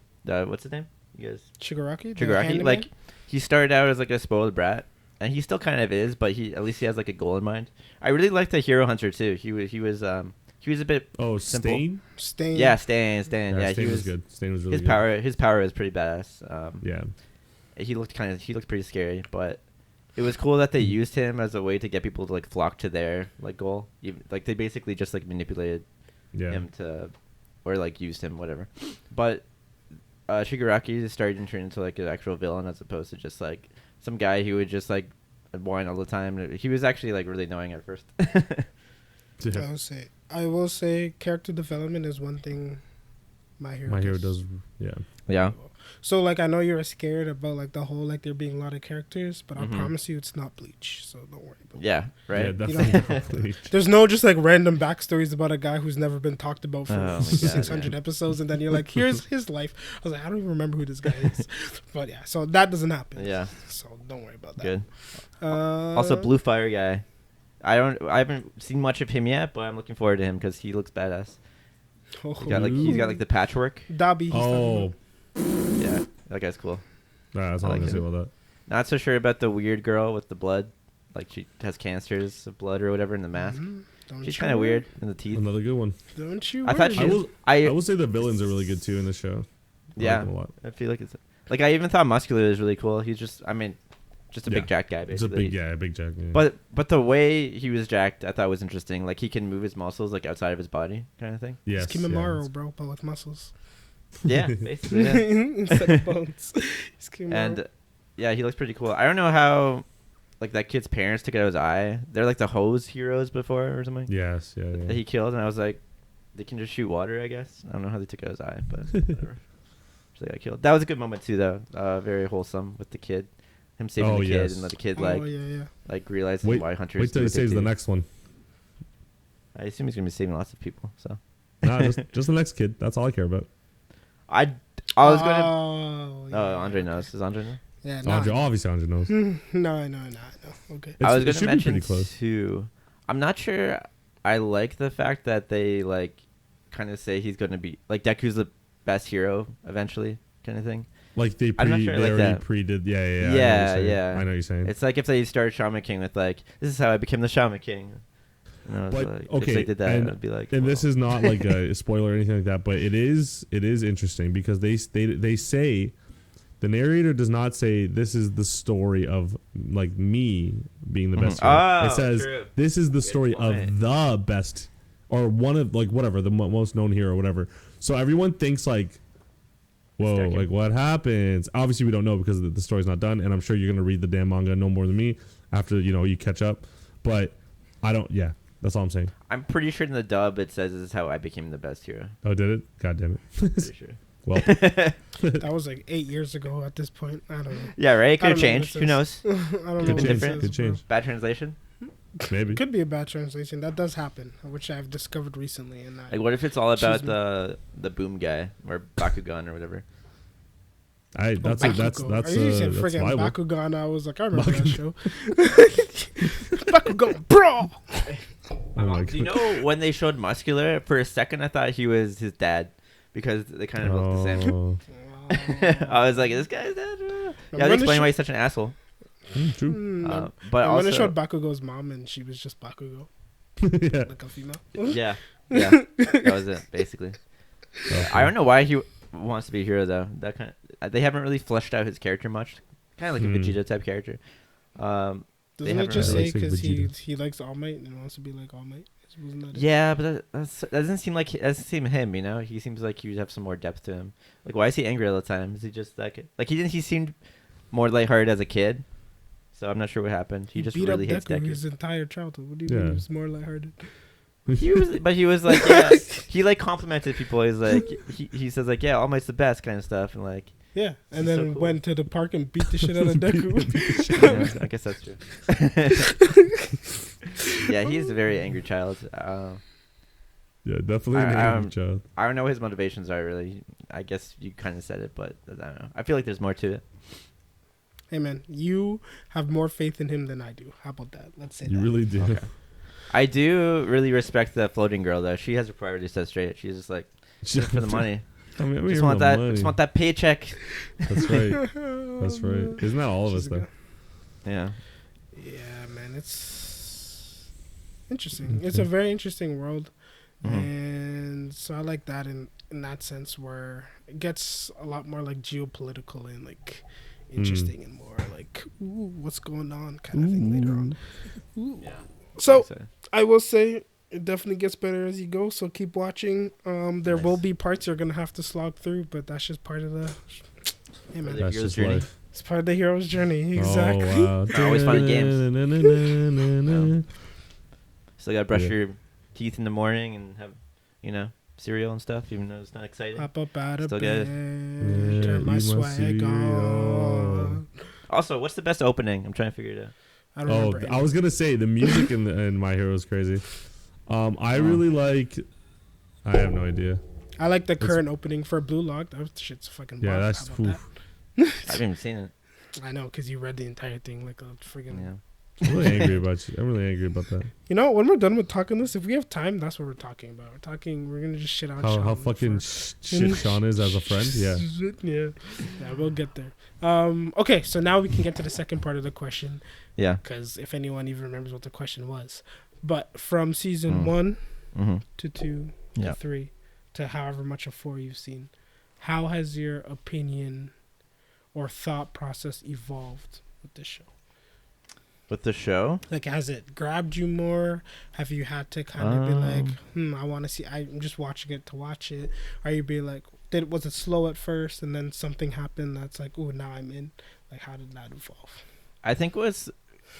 What's his name? You guys? Shigaraki? The Shigaraki. handyman? Like, he started out as like a spoiled brat, and he still kind of is, but at least he has like a goal in mind. I really liked the Hero Hunter too. He was a bit Oh, simple. Stain. Stain. Yeah, Stain. Yeah, Yeah, Stain he was good. Stain was really his good. power was pretty badass. Yeah. He looked pretty scary, but it was cool that they used him as a way to get people to like flock to their like goal. Even, like they basically just like manipulated Yeah. him to, or like used him, whatever. But Shigaraki started to turn into like an actual villain as opposed to just like some guy who would just like whine all the time. He was actually like really annoying at first. Yeah. I will say character development is one thing My Hero does. Yeah. Yeah. So like I know you're scared about like the whole like there being a lot of characters, but I Mhm. promise you it's not Bleach, so don't worry about Yeah. Right. Yeah, You definitely. There's no just like random backstories about a guy who's never been talked about for Oh my God, 600 yeah. episodes, and then you're like, here's his life. I was like, I don't even remember who this guy is, but yeah, so that doesn't happen. Yeah. So don't worry about that. Good. Uh, Also, Blue Fire guy. I haven't seen much of him yet, but I'm looking forward to him because he looks badass. He's got like the patchwork. Dobby. Oh, Yeah, that guy's cool. that's I all like I'm gonna say it. about that. Not so sure about the weird girl with the blood. Like she has cancers of blood or whatever in the mask. She's kind of weird in the teeth. Another good one. Don't you? I thought worry. I will say the villains are really good too in the show. I Yeah, like them a lot. I feel like it's like I even thought Muscular was really cool. He's just, I mean, just a big Yeah. jack guy It's a basically. big jack. Yeah. But the way he was jacked, I thought was interesting. Like he can move his muscles like outside of his body, kind of thing. yes, It's Kimimaro, bro, but with muscles. Yeah, basically. Yeah. Instead of bones. It's Kimimaro. And yeah, he looks pretty cool. I don't know how, like that kid's parents took out his eye. They're like the hose heroes before or something. Yes, yeah. That he killed, and I was like, they can just shoot water, I guess. I don't know how they took out his eye, but whatever. So they got killed. That was a good moment too, though. Very wholesome with the kid, him saving Oh, the kid, yes. and the kid oh yeah. like realizing Wait, why hunters. wait till do he what they saves the do. next one. I assume he's gonna be saving lots of people. So Nah, just the next kid. That's all I care about. I was gonna. Oh, Oh, Andre knows. Does Andre know? Yeah, Andre, obviously Andre knows. No. Okay. I was it gonna should be mention pretty close. too. I'm not sure. I like the fact that they like kind of say he's gonna be like Deku's the best hero eventually, kind of thing. Like they I'm not sure I like already that. pre-did. Yeah. Yeah, I know what you're saying. yeah. I know what you're saying. It's like if they start Shaman King with like, "This is how I became the Shaman King." And I was But, like, if okay, they did that, and- I'd be like, And this well. is not like a spoiler or anything like that, but it is interesting because they say the narrator does not say this is the story of like me being the best. Mhm. hero. Oh, It says true. this is the story point. of the best or one of like whatever the most known hero or whatever. So everyone thinks like, whoa, Stacking. like what happens? Obviously we don't know because the story's not done, and I'm sure you're gonna read the damn manga no more than me after you catch up. But I don't. Yeah, that's all I'm saying. I'm pretty sure in the dub it says this is how I became the best hero. Oh, did it? God damn it. Pretty sure. Well, That was like 8 years ago at this point. I don't know. Yeah, right. It I could don't have know what changed. it Who knows? I don't know. Could what be it different. says, Could bro. change. Bad translation. maybe. Could be a bad translation. That does happen, which I've discovered recently. And Like, what if it's all about Excuse me. the boom guy or Bakugan or whatever? That's my I said friggin' viable. Bakugan. I was like, I remember that show. Bakugan, bro. Oh my Do you God. know when they showed Muscular? For a second, I thought he was his dad because they kind of look the same. Oh, I was like, this guy's dad. Yeah, when they they explain sho- why he's such an asshole. true. But and also, when they showed Bakugo's mom and she was just Bakugo, Yeah. like a female. yeah, that was it basically. I don't know why he wants to be a hero though. That kind of, they haven't really fleshed out his character much. Kind of like a Vegeta type character. They Doesn't it haven't just really- say because Vegeta. he likes All Might and wants to be like All Might? Wasn't that it? Yeah, but that doesn't seem like doesn't seem him. You know, he seems like he would have some more depth to him. Like, why is he angry all the time? Is he just that kid? Like, he seemed more lighthearted as a kid. So I'm not sure what happened. He just beat really up hates Deku Deku. his entire childhood. What do you Yeah. mean he was more lighthearted? He was like, yeah, he like complimented people. He's like, he says like, yeah, All Might's the best kind of stuff, and like, Yeah, and He's then so cool. went to the park and beat the shit out of Deku. yeah, I guess that's true. Yeah, he's a very angry child. Yeah, definitely an I- angry child. I don't know what his motivations are really. I guess you kind of said it, but I don't know. I feel like there's more to it. Hey man, you have more faith in him than I do. How about that? Let's say You that. really do. Okay. I do really respect the floating girl though. She has her priorities set straight. She's just like just for the money. I'm Just here want for that. money. Just want that paycheck. That's right. That's right. Isn't that all of us She's a though? girl. Yeah. Yeah, man, it's interesting. It's a very interesting world, Mhm. and so I like that in that sense where it gets a lot more like geopolitical and like interesting and more like ooh, what's going on kind of thing later on. Ooh. Yeah. So I will say it definitely gets better as you go. So keep watching. There will Nice. be parts you're gonna have to slog through, but that's just part of the. Hey man, The That's hero's just journey. life. it's part of the hero's journey. Exactly. Oh, wow. I always find games. games. Still gotta brush Yeah. your teeth in the morning and have, cereal and stuff, even though it's not exciting. Pop up out of Still bed, get turn my eat my swag cereal. on. Also, what's the best opening? I'm trying to figure it out. I don't remember. I was gonna say the music in My Hero is crazy. I really like. I have no idea. I like the current opening for Blue Lock. That shit's fucking. Yeah, boss. that's. How about I haven't even seen it. that? I know, because you read the entire thing like a friggin'. Yeah. I'm really angry about you. I'm really angry about that. You know, when we're done with talking this, if we have time, that's what we're talking about. We're gonna just shit on Sean. How fucking shit Sean is as a friend. Yeah. Yeah, we'll get there. Okay, so now we can get to the second part of the question. Yeah. Because if anyone even remembers what the question was, but from season 1 to 2 to 3 to however much of 4 you've seen, how has your opinion or thought process evolved with this show? With the show? Like, has it grabbed you more? Have you had to kind of be like, I want to see, I'm just watching it to watch it? Or you be like, was it slow at first and then something happened that's like, oh, now I'm in? Like, how did that evolve? I think what's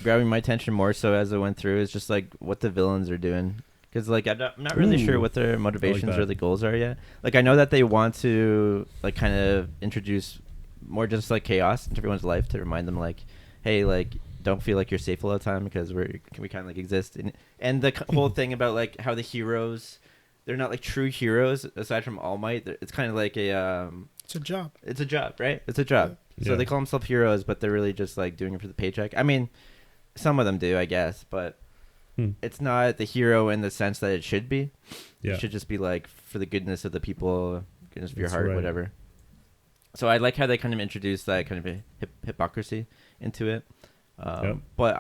grabbing my attention more so as I went through is just like what the villains are doing. Because like I'm not really sure what their motivations or the goals are yet. Like I know that they want to like kind of introduce more just like chaos into everyone's life to remind them like, hey, like don't feel like you're safe all the time because we kind of like exist. And the whole thing about like how the heroes, they're not like true heroes aside from All Might. It's kind of like a it's a job. It's a job, right? It's a job. Yeah. So they call themselves heroes, but they're really just like doing it for the paycheck. I mean, some of them do, I guess, but it's not the hero in the sense that it should be. Yeah. It should just be like for the goodness of the people, goodness of your heart, whatever. So I like how they kind of introduce that kind of hypocrisy into it. But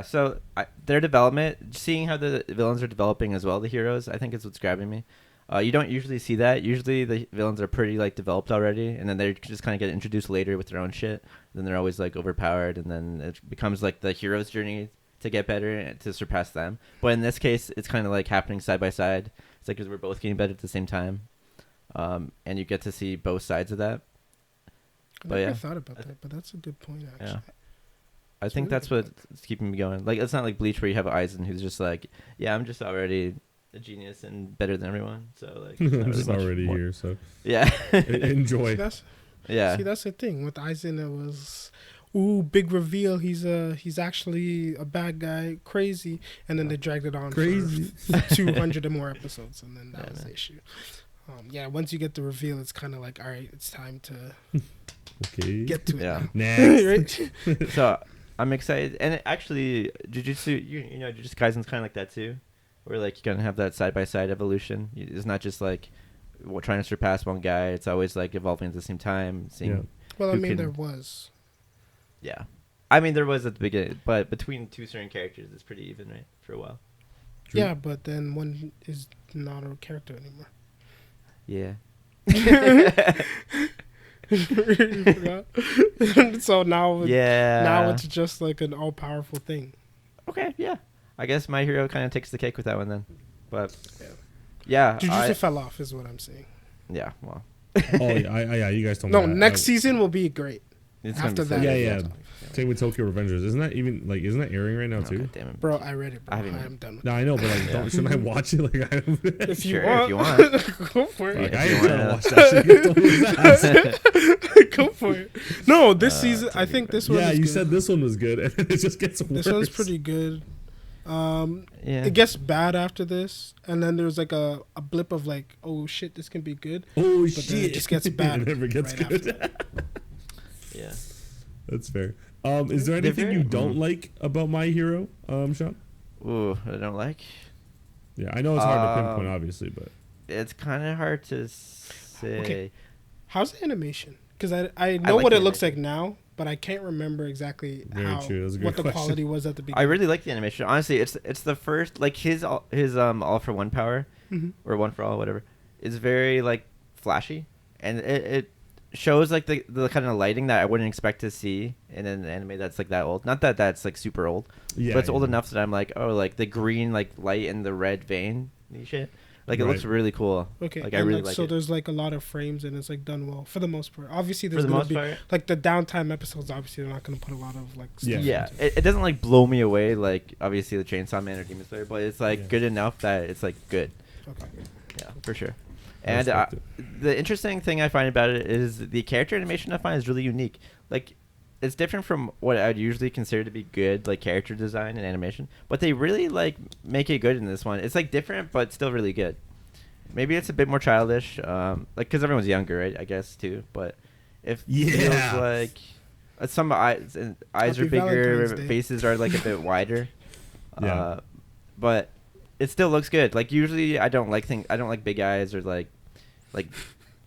so their development, seeing how the villains are developing as well, the heroes, I think is what's grabbing me. You don't usually see that. Usually the villains are pretty like developed already, and then they just kind of get introduced later with their own shit. Then they're always like overpowered, and then it becomes like the hero's journey to get better and to surpass them. But in this case, it's kind of like happening side by side. It's like because we're both getting better at the same time, and you get to see both sides of that. I never thought about that, but that's a good point actually. Yeah. I think that's what's keeping me going. Like it's not like Bleach where you have Aizen who's just like, yeah, I'm just already a genius and better than everyone. So like, I'm just already here. So yeah, enjoy. See, that's the thing with Aizen. It was, big reveal. He's actually a bad guy, crazy, and then they dragged it on for 200 and more episodes, and then that was the issue. Once you get the reveal, it's kind of like, all right, it's time to get to it. Yeah, next. Right? So I'm excited, and actually, Jujutsu, Jujutsu Kaisen's kind of like that too. Where like you're gonna have that side by side evolution. It's not just like trying to surpass one guy. It's always like evolving at the same time. Well, I mean, there was. Yeah, I mean there was at the beginning, but between two certain characters, it's pretty even, right, for a while. True. Yeah, but then one is not a character anymore. Yeah. So now it's just like an all powerful thing. Okay, yeah. I guess My Hero kind of takes the cake with that one then. But yeah, Jujutsu fell off is what I'm saying. Yeah, well. You guys told me. No, next season will be great. After that, yeah. Same with Tokyo Revengers. Isn't that airing right now too? Damn it, bro, I read it. Bro. I'm done with it. No, I know, but like, shouldn't I watch it? Like, if you want, go for it. Like, I ain't trying to watch that shit. Go for it. No, this season, I think this one. Yeah, you said this one was good, and it just gets worse. This one's pretty good. It gets bad after this, and then there's like a blip of like, oh shit, this can be good. Oh but shit, then it just gets bad. It never gets good. Yeah, that's fair. Is there anything you don't like about My Hero, Sean? Ooh, I don't like. Yeah, I know it's hard to pinpoint, obviously, but it's kind of hard to say. Okay. How's the animation? Because I know what it looks like now, but I can't remember exactly what the quality was at the beginning. I really like the animation. Honestly, it's the first, like his all for one power, or one for all, whatever. It's very like flashy, and it shows like the kind of lighting that I wouldn't expect to see in an anime that's like that old. Not that that's like super old, but it's old enough that I'm like, oh, like the green like light and the red vein and shit. Like it looks really cool. Okay, like and I really like so it. there's like a lot of frames and it's like done well for the most part. Obviously, For there's the gonna most be part, like the downtime episodes. Obviously, they're not gonna put a lot of like stuff yeah, into it. it doesn't like blow me away like obviously the Chainsaw Man or Demon Slayer, but it's like good enough that it's like good. Okay. Yeah, for sure. I And respect it. the interesting thing I find about it is the character animation I find is really unique. Like, it's different from what I'd usually consider to be good, like character design and animation. But they really like make it good in this one. It's like different, but still really good. Maybe it's a bit more childish, like because everyone's younger, right? I guess too. But it feels like some eyes are Happy bigger, Valentine's Day. faces are like a bit wider. Yeah. But it still looks good. Like usually, I don't like big eyes or like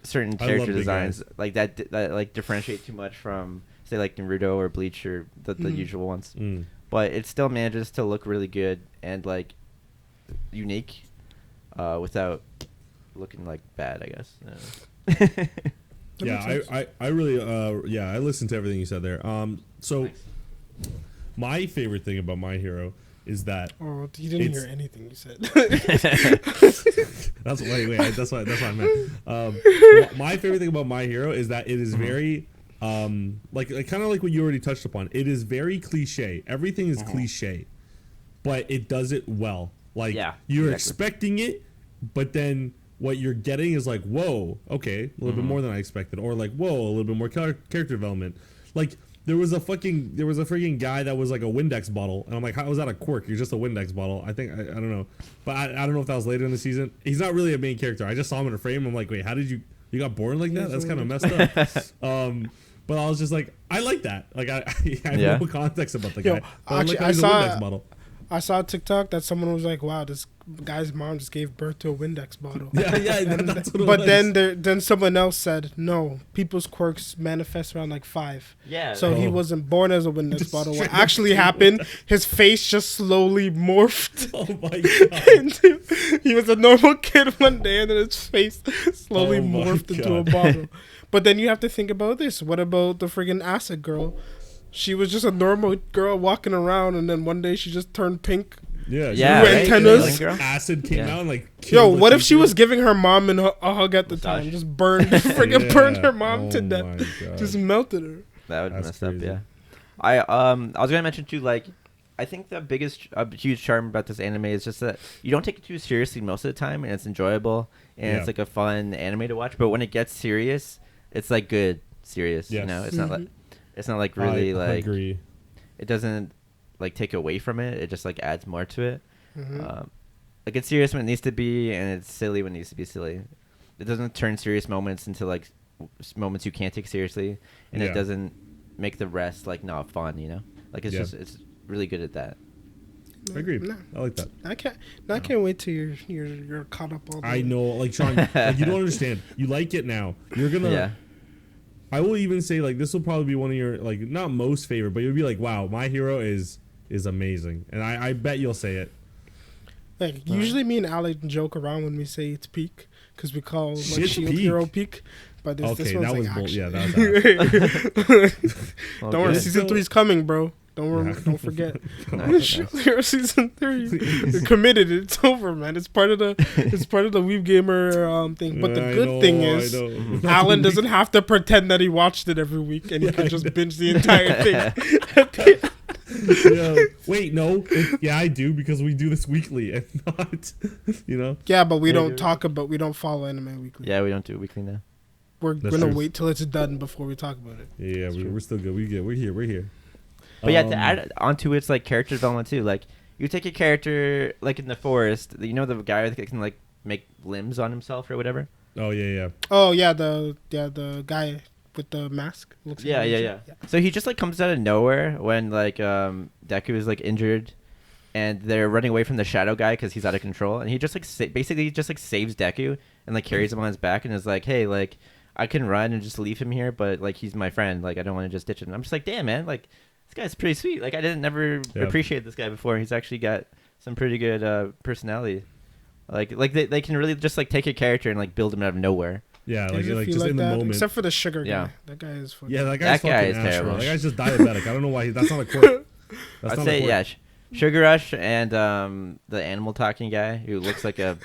certain I love character big designs eyes. like that like differentiate too much from say like Naruto or Bleach or the Mhm. usual ones. Mm. But it still manages to look really good and like unique, without looking like bad, I guess. That Yeah, makes sense. I really I listened to everything you said there. So Thanks. my favorite thing about My Hero is that Oh, you didn't It's- hear anything you said. that's what I meant. My favorite thing about My Hero is that it is very like kind of like what you already touched upon. It is very cliche. Everything is cliche, but it does it well. Like Yeah, you're exactly. expecting it, but then what you're getting is like, whoa, okay, a little bit more than I expected, or like, whoa, a little bit more character development. Like there was a freaking guy that was like a Windex bottle, and I'm like, how was that a quirk? You're just a Windex bottle. I think I don't know, but I don't know if that was later in the season. He's not really a main character. I just saw him in a frame. I'm like, wait, how did you got born like that? That's kind of messed up. But I was just like, I like that. Like I have Yeah. no context about the Yo, guy. But I'm like, actually, how he's a I saw- Windex bottle. I saw a TikTok that someone was like, "Wow, this guy's mom just gave birth to a Windex bottle." Yeah, that's what it But was. then someone else said, "No, people's quirks manifest around like 5." Yeah. So he Oh. wasn't born as a Windex Just bottle. What straight up actually killed happened, his face just slowly morphed Oh my god. into. He was a normal kid one day, and then his face slowly Oh my morphed into a God. bottle. But then you have to think about this. What about the friggin' acid girl? She was just a normal girl walking around, and then one day she just turned pink. Yeah, Yeah, Two right? antennas. Girl? Acid came Yeah. out and like Yo, killed the what if she teacher. was giving her mom a hug at the Massage. time? Just burned her mom Oh to death. my God. Just melted her. That would That's mess up, crazy. yeah. I was gonna mention too, like, I think the biggest huge charm about this anime is just that you don't take it too seriously most of the time, and it's enjoyable, and Yeah. it's like a fun anime to watch. But when it gets serious, it's like good serious. You Yes. know, it's not like Mm-hmm. really I like agree. it doesn't like take away from it. It just like adds more to it. Mhm. Like it's serious when it needs to be, and it's silly when it needs to be silly. It doesn't turn serious moments into like moments you can't take seriously, and Yeah. it doesn't make the rest like not fun. You know, like it's Yeah. it's really good at that. I agree. No. I like that. I can't wait till you're caught up all the I know, like Sean, like you don't understand. You like it now. You're gonna. Yeah. I will even say like this will probably be one of your like not most favorite, but you'll be like, wow, My Hero is amazing, and I bet you'll say it. Like usually me and Alec joke around when we say it's peak because we call like Shit's Shield peak. Hero peak. But this Okay, one's that was like bull- yeah, action. Well, Don't worry, good. season 3's coming, bro. Don't Yeah. don't forget. Nice, Shield nice. Hero season 3. We're committed. It's over, man. It's part of the Weeb Gamer thing. But the I good know, thing I is, know. Alan doesn't have to pretend that he watched it every week, and he can just binge the entire thing. Yeah. Wait, no. Yeah, I do because we do this weekly and not, you know. Yeah, but we Yeah, don't dude. we don't follow anime weekly. Yeah, we don't do it weekly now. We're That's gonna true. wait till it's done before we talk about it. Yeah, true. we're still good. We're here. But yeah, to add onto its like character development too, like you take a character like in the forest, you know the guy that can like make limbs on himself or whatever. Oh yeah. Oh yeah, the guy with the mask. Looks Yeah, like yeah. So he just like comes out of nowhere when like Deku is like injured, and they're running away from the shadow guy because he's out of control, and he just like basically just like saves Deku and like carries him on his back and is like, hey, like I can run and just leave him here, but like he's my friend, like I don't want to just ditch him. I'm just like, damn man, like this guy's pretty sweet. Like I didn't never Yeah. appreciate this guy before. He's actually got some pretty good personality. Like they can really just like take a character and like build him out of nowhere. Yeah, It like doesn't like feel just like in the that, moment. except for the sugar guy. Yeah. That guy is fucking. Yeah, that guy's That guy fucking is Ash, terrible. bro. That guy's just diabetic. I don't know why. That's not a quirk. That's I'd not say a quirk. yeah, Sugar Rush and the animal talking guy who looks like a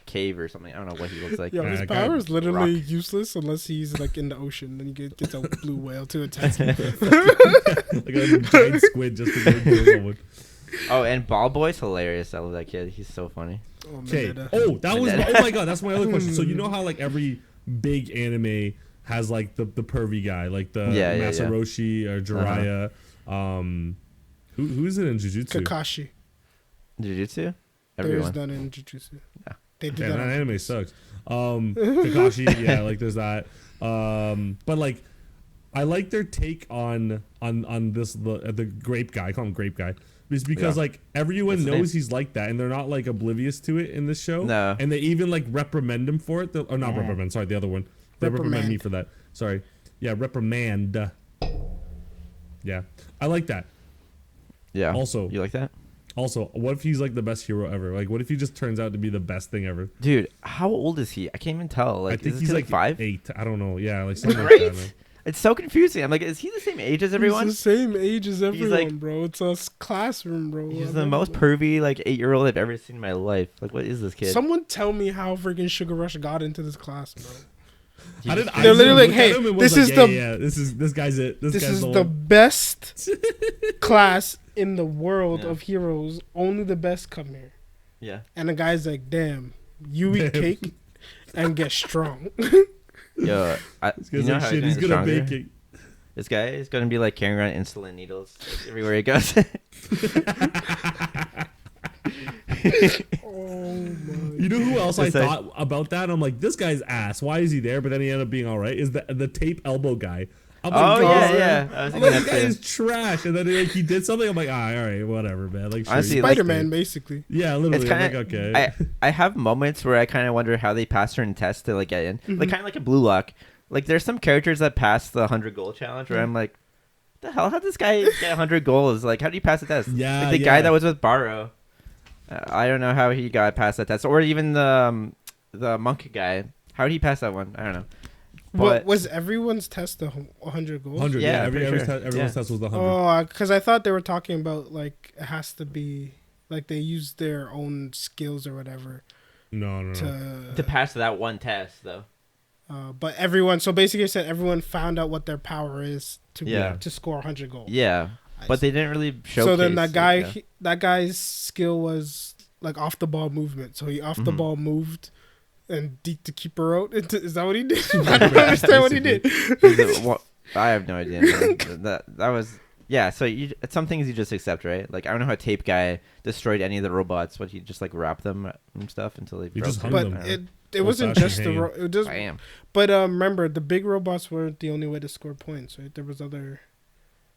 cave or something. I don't know what he looks like. Yo, Yeah, his that guy- power is literally rock. useless unless he's like in the ocean. Then he gets a blue whale to attack him. Like a giant squid just to go kill someone. Oh, and Ball Boy's hilarious. I love that kid. He's so funny. Oh, Okay. man, Oh, that was. Mineta. Oh my god, that's my other question. So you know how like every big anime has like the pervy guy, like the Yeah. Masaroshi or Jiraiya. Who is it in Jujutsu? Kakashi. Jujutsu? There is Everyone. none in Jujutsu. Yeah. They do Yeah, that. that on anime purpose. sucks. Kakashi, yeah, like there's that. But like, I like their take on this the grape guy. I call him grape guy. It's because Yeah. like everyone That's the knows name. he's like that, and they're not like oblivious to it in this show. No. And they even like reprimand him for it. Or not reprimand. Sorry, the other one. They reprimand me Reprimand. for that. Sorry. Yeah, reprimand. Yeah, I like that. Yeah. Also- you like that? Also, what if he's like the best hero ever? Like, what if he just turns out to be the best thing ever? Dude, how old is he? I can't even tell. Like, I think is he's this kid, like 5? 8. I don't know. Yeah, like something like Right? that. Man. It's so confusing. I'm like, is he the same age as everyone? He's the same age as everyone, like- bro. It's a classroom, bro. He's I the don't most know. pervy like 8-year-old I've ever seen in my life. Like, what is this kid? Someone tell me how freaking Sugar Rush got into this class, bro. He How did just- I They're literally look like, at hey, him and was this is like, the- yeah, this guy's it. This This guy's is the the one. best class in the world Yeah. of heroes. Only the best come here. Yeah. And the guy's like, damn, you eat Damn. cake and get strong. Yo, This you guy's know like, how shit, he's he's gonna good get at stronger? baking. This guy is gonna be like carrying around insulin needles like, everywhere he goes. Oh my. You know who else I It's like- thought about that? I'm like, this guy's ass. Why is he there? But then he ended up being all right. Is the tape elbow guy? I'm like, Oh God. yeah. I was I'm thinking like, this that guy too. is trash. And then like, he did something. I'm like, all right, whatever, man. Like, sure, Honestly, you- like- Spider-Man, basically. yeah, literally. It's I'm kind like, of okay. I have moments where I kind of wonder how they pass certain tests to like get in, Mm-hmm. like kind of like a Blue Lock. Like there's some characters that pass the 100 goal challenge where I'm like, what the hell? How did this guy get 100 goals? Like how do you pass the test? Yeah, like the yeah. guy that was with Barrow. I don't know how he got past that test, or even the monk guy. How did he pass that one? I don't know. What But was everyone's test 100 goals? 100. Yeah, Yeah, pretty sure. everyone's Yeah. test was the 100. Oh, because I thought they were talking about like it has to be like they use their own skills or whatever No. to pass that one test though. but everyone. So basically, it said everyone found out what their power is to Yeah. to score 100 goals. Yeah, I but see. they didn't really show. So then that guy, that guy's skill was like off the ball movement. So he off the Mhm. ball moved and deked the keeper out. Is that what he did? I don't understand what he did. I have no idea. Man. that was yeah. So some things you just accept, right? Like I don't know how Tape Guy destroyed any of the robots. What he just like wrapped them and stuff until they He broke just them? hung But them. it wasn't Old-fashioned just the hanging. it just. Bam. But remember, the big robots weren't the only way to score points, right? There was other.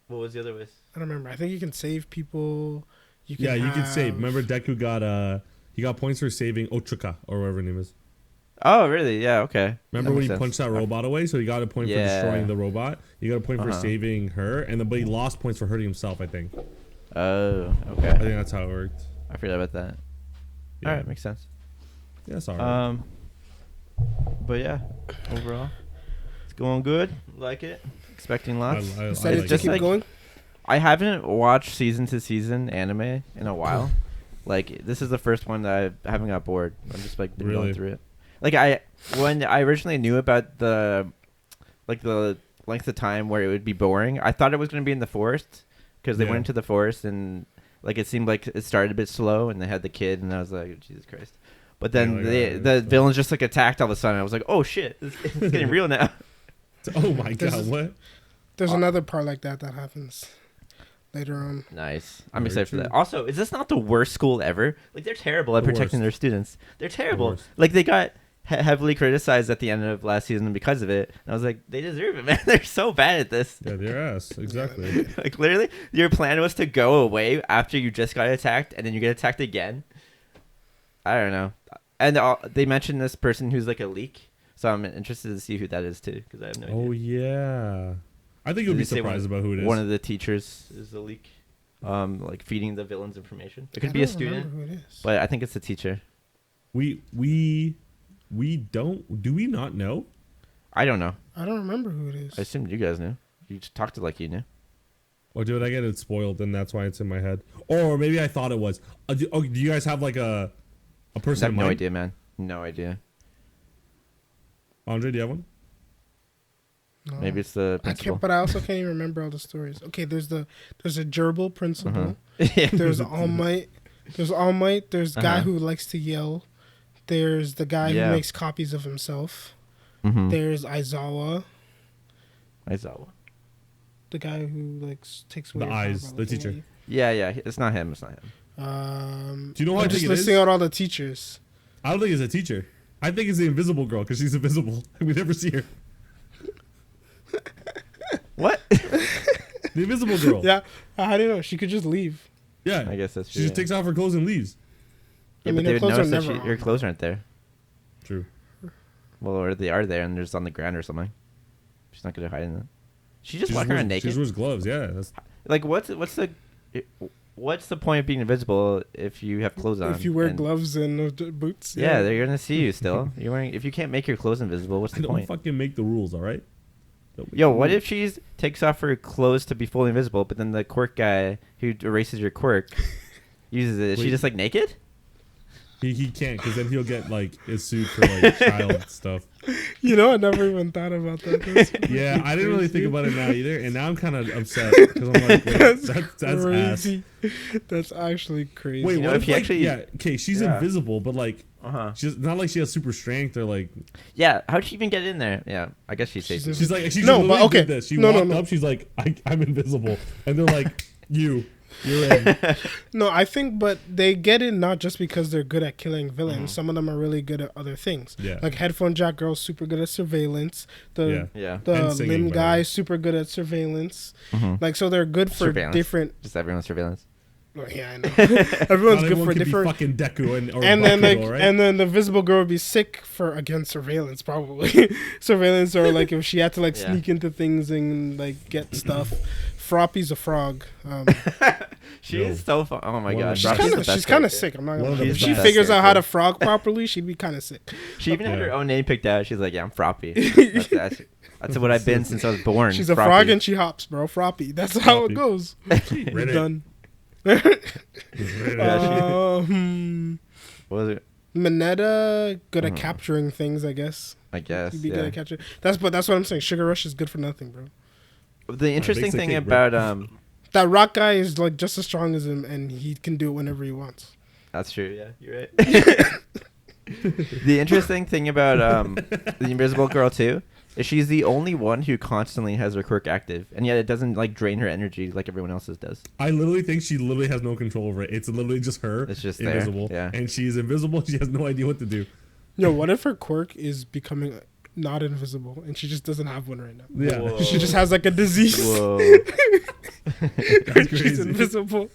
What was the other way? I don't remember. I think you can save people. You can Yeah, you can save. have- Remember, Deku got he got points for saving Ochuka or whatever her name is. Oh, really? Yeah. Okay. Remember That when he makes punched sense. that robot away? So he got a point for Yeah. destroying the robot. He got a point for Uh-huh. saving her, and then but he lost points for hurting himself. I think. Oh, I okay. think that's how it worked. I forgot about that. Yeah. All right, makes sense. Yeah, that's all right. But yeah, overall, it's going good. Like it. Expecting lots. I Excited like to just keep like- going. I haven't watched season to season anime in a while. Like this is the first one that I haven't got bored. I'm just like been Really? going through it. Like when I originally knew about the length of time where it would be boring, I thought it was going to be in the forest because they Yeah. went into the forest and like it seemed like it started a bit slow and they had the kid and I was like Jesus Christ. But then Yeah, like, the villains just like attacked all of a sudden. I was like, oh shit, it's getting real now. Oh my This god, is- what? There's another part like that happens later on. Nice. I'm Very excited for true. that. Also, is this not the worst school ever? Like they're terrible at The protecting worst. their students. They're terrible. worst. Like they got heavily criticized at the end of last season because of it. And I was like, they deserve it, man. They're so bad at this. Yeah, their ass. Exactly. Like literally, your plan was to go away after you just got attacked, and then you get attacked again. I don't know. And they mentioned this person who's like a leak, so I'm interested to see who that is too, because I have no idea. Oh yeah. I think Did you'll be they say surprised about who it is. One of the teachers is the leak, like feeding the villains information. It could I be a don't student, remember who it is. but I think it's the teacher. we don't. Do we not know? I don't know. I don't remember who it is. I assumed you guys knew. You just talked it like you knew. Or did I get it spoiled and that's why it's in my head? Or maybe I thought it was. Do you guys have like a I person have in no mind? idea, man. No idea. Andre, do you have one? No. Maybe it's the I principal. can't, but I also can't even remember all the stories. Okay, there's a gerbil principal. Yeah. There's All Might. There's All Might. There's guy Uh-huh. who likes to yell. There's the guy Yeah. who makes copies of himself. Mm-hmm. There's Aizawa, Aizawa. the guy who like takes away The your power eyes, by the looking teacher. at you. Yeah. It's not him. It's not him. Do you know who I I'm think just it is? listing out all the teachers. I don't think it's a teacher. I think it's the invisible girl because she's invisible. We never see her. What? The invisible girl. Yeah, how do you know? She could just leave. Yeah. I guess that's She true. just takes off her clothes and leaves. Yeah, I mean, but they her would clothes are notice that never your on. clothes aren't there. True. Well, or they are there and they're just on the ground or something. She's not gonna hide in that. She just walking around She naked. just wears gloves. Yeah. That's, Like what's the point of being invisible if you have clothes on? If you wear and- gloves and boots. Yeah, they're gonna see you still. You're wearing. If you can't make your clothes invisible, what's I the don't point? fucking make the rules, all right? Don't make Yo, the what rules. if she takes off her clothes to be fully invisible, but then the quirk guy who erases your quirk uses it? Is she Wait. just like naked? He can't because then he'll get like sued for like child stuff. You know, I never even thought about that. That's Yeah, I didn't really crazy. think about it now either, and now I'm kind of upset because I'm like, wait, that's ass. crazy. That's actually crazy. Wait, You know, what if if he like, actually- yeah, okay, she's Yeah. invisible, but like Uh-huh. she's not like she has super strength or like Yeah. How'd she even get in there? Yeah, I guess she's safe. She's she's like she No, literally but okay. did this. She No, walked no. up, she's like, I'm invisible, and they're like, you're in. No, I think, but they get in not just because they're good at killing villains. Mm-hmm. Some of them are really good at other things. Yeah. Like Headphone Jack Girl's super good at surveillance. Yeah. Yeah. The And singing, Limb by the guy way. is super good at surveillance. Mhm. Like, so they're good for Surveillance. different. Just everyone's surveillance. Well, yeah, I know. Not Everyone's good everyone for can be different. fucking Deku or And then like, Bakugo, right? and then the Visible Girl would be sick for again surveillance probably. Surveillance, or like if she had to like Yeah. sneak into things and like get stuff. Froppy's a frog. She Yo. is so fun. Oh my One of god. the She's best. kind the of best character. sick. I'm not One gonna of lie. the If she best figures out how to character. frog properly, she'd be kind of sick. She even had Yeah. her own name picked out. She's like, yeah, I'm Froppy. That's what I've been since I was born. She's a Froppy. frog and she hops, bro. Froppy. That's how it Froppy. goes. Reddit. Done. Yeah, What was it? Mineta good at Mhm. capturing things, I guess. I guess. He'd be good Yeah. at capturing. That's what I'm saying. Sugar Rush is good for nothing, bro. The interesting bakes a thing cake, bro. about That rock guy is like just as strong as him, and he can do it whenever he wants. that's true. Yeah, you're right. The interesting thing about the Invisible Girl too is she's the only one who constantly has her quirk active, and yet it doesn't like drain her energy like everyone else's does. I literally think she literally has no control over it. It's literally just her. It's just there, invisible. yeah. And she's invisible. She has no idea what to do. Yo, what if her quirk is becoming not invisible, and she just doesn't have one right now? Yeah. Whoa. She just has like a disease. Whoa. She's crazy. invisible,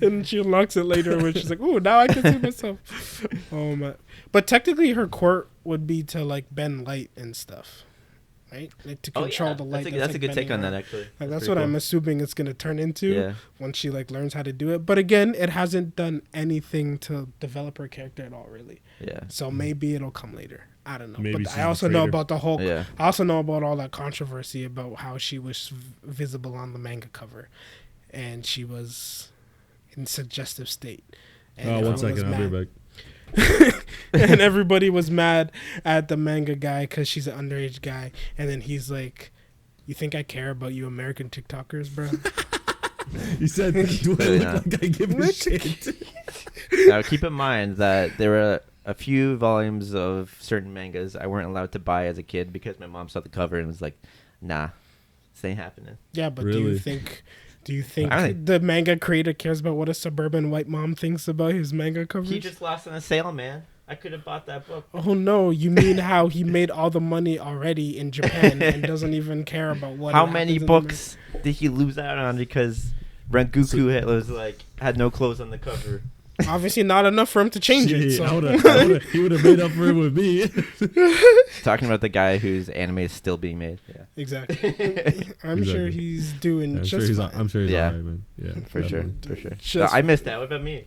and she unlocks it later when she's like, "Oh, now I can see myself." Oh my! But technically, her quirk would be to like bend light and stuff, right? Like to control the light. That's a good take on that Like, actually. that's what I'm assuming it's gonna turn into Yeah. once she like learns how to do it. But again, it hasn't done anything to develop her character at all, really. Yeah. So maybe it'll come later. I don't know. Maybe but she's I a also know traitor. about the whole. Yeah. I also know about all that controversy about how she was visible on the manga cover, and she was in suggestive state. And Oh, everyone 1 was second. I'll be mad. back. And everybody was mad at the manga guy because she's an underage guy, and then he's like, "You think I care about you American TikTokers, bro?" He said, "Do I Really look not. like I give a shit?" Now keep in mind that there were a few volumes of certain mangas I weren't allowed to buy as a kid because my mom saw the cover and was like, "Nah, this ain't happening." Yeah, but do Really? you think? Do you think I don't think- the manga creator cares about what a suburban white mom thinks about his manga covers? He just lost on a sale, man. I could have bought that book. Oh no, you mean how he made all the money already in Japan and doesn't even care about what How happens many in books did he lose out on because Rengoku was like had no clothes on the cover? America? Obviously not enough for him to change it. Shit, So. he would have made up for it with me. Talking about the guy whose anime is still being made. Yeah, Exactly. I'm sure Exactly. he's doing I'm sure just he's. fine. I'm sure he's Yeah. alright, man. Yeah, for sure, definitely. for sure. Just No, I missed that. What about me?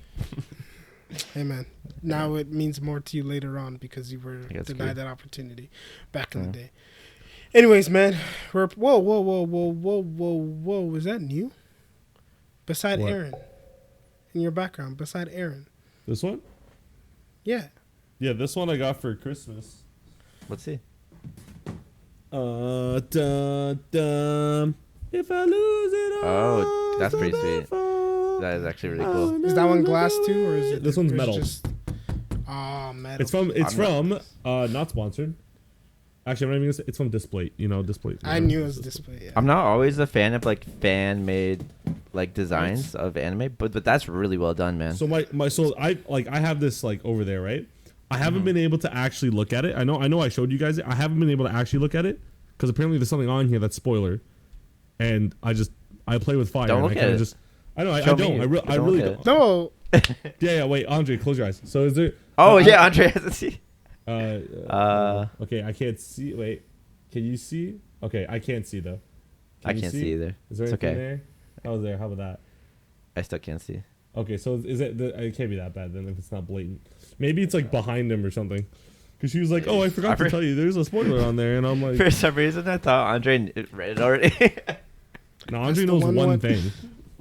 Hey man, now it means more to you later on because you were I guess denied good. that opportunity back in the Yeah. day. Anyways, man, we're whoa. Is that new? Beside What? Aaron, in your background, beside Aaron. This one? Yeah. Yeah, this one I got for Christmas. Let's see. Dun, dun. If I lose it all. Oh, that's pretty sweet. That is actually really cool. Is that one glass too, or is it? This one's or is it metal. Just, metal. It's from not sponsored. Actually, I'm not even gonna say it's from Display. You know, Display. I knew it was Display. Yeah. I'm not always a fan of like fan made like designs of anime, but that's really well done, man. So I have this like over there, right? I haven't been able to actually look at it. I know I showed you guys it. I haven't been able to actually look at it because apparently there's something on here that's spoiler, and I play with fire. Don't and look I at it. Just I know I Show don't. me. I really Don't don't. No. Yeah. Wait, Andre, close your eyes. So is there? Oh yeah, Andre has to see. Okay, I can't see. Wait, can you see? Okay, I can't see though. I can't see either. Is there It's anything okay. there? How's there? How about that? I still can't see. Okay, so is it? It can't be that bad then if it's not blatant. Maybe it's like behind him or something. Because she was like, "Oh, I forgot to tell you, there's a spoiler on there," and I'm like, For some reason, I thought Andre read it already. "No, Andre the knows one one one- thing."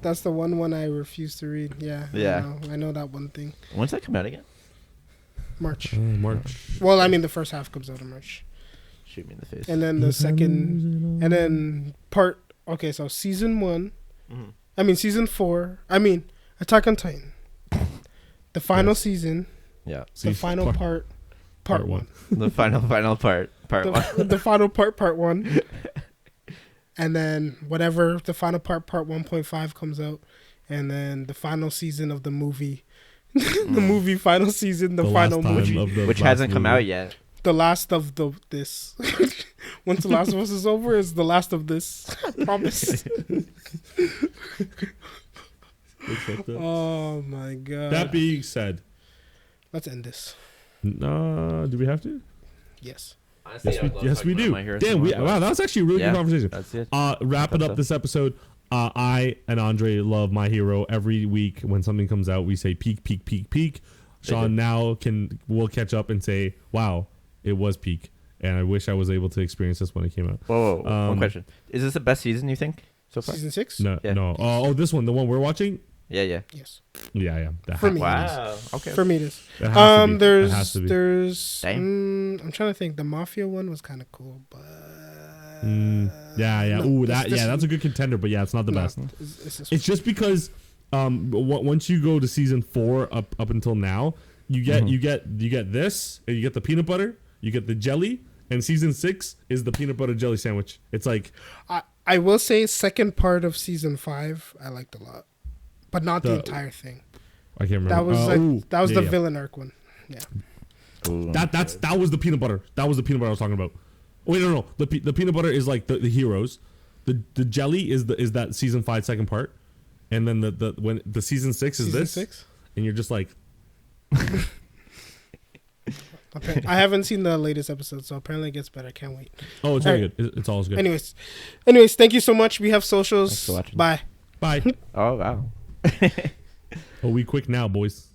That's the one I refuse to read. Yeah. Yeah. I know that one thing. When's that come out again? March. March. Well, I mean, the first half comes out in March, Shoot me in the face. and then the second, and then part. Okay, so season 1. Mhm. I mean, season 4. I mean, Attack on Titan. The final Yes. season. Yeah. The final part. Part 1. The final part. Part one. The final part 1. And then whatever the final part 1.5 comes out, and then the final season of the movie, the movie final season, the final movie, Which hasn't come out yet. the last of this. Once the Last of Us is over, is the last of this. I promise. Oh my god. That being said, Let's end this. do we have to? Yes. Yes, we do. Damn, wow, that was actually a really good conversation. That's it. Wrap it up this episode. I and Andre love My Hero. Every week when something comes out, we say peak, peak, peak, peak. Sean now will catch up and say, wow, it was peak. And I wish I was able to experience this when it came out. Whoa. One question. Is this the best season you think so far? Season 6? No, Yeah. no. Oh, this one, the one we're watching? Yeah. Yes. Yeah. That For me. Wow. Okay. For me, it is. It has to be. There's It has to be. I'm trying to think. The Mafia one was kind of cool, but Yeah. no, Ooh, this- that's a good contender, but yeah, it's not the no, best. it's this one. It's just because once you go to season 4 up until now, you get this, and you get the peanut butter, you get the jelly, and season 6 is the peanut butter jelly sandwich. It's like I will say second part of season 5 I liked a lot, but not the The- entire thing. I can't remember. That was that was yeah, the yeah. villain arc one. Yeah. Ooh. That was the peanut butter. That was the peanut butter I was talking about. Wait, no. The peanut butter is like the heroes. The jelly is that season 5 second part, and then when the season 6 is Season this, 6? and you're just like, Okay. I haven't seen the latest episode, so apparently it gets better. I can't wait. oh, it's very good. It's always good. Anyways, thank you so much. We have socials. Thanks for watching. Bye. Bye. Oh wow. Oh, we quick now, boys.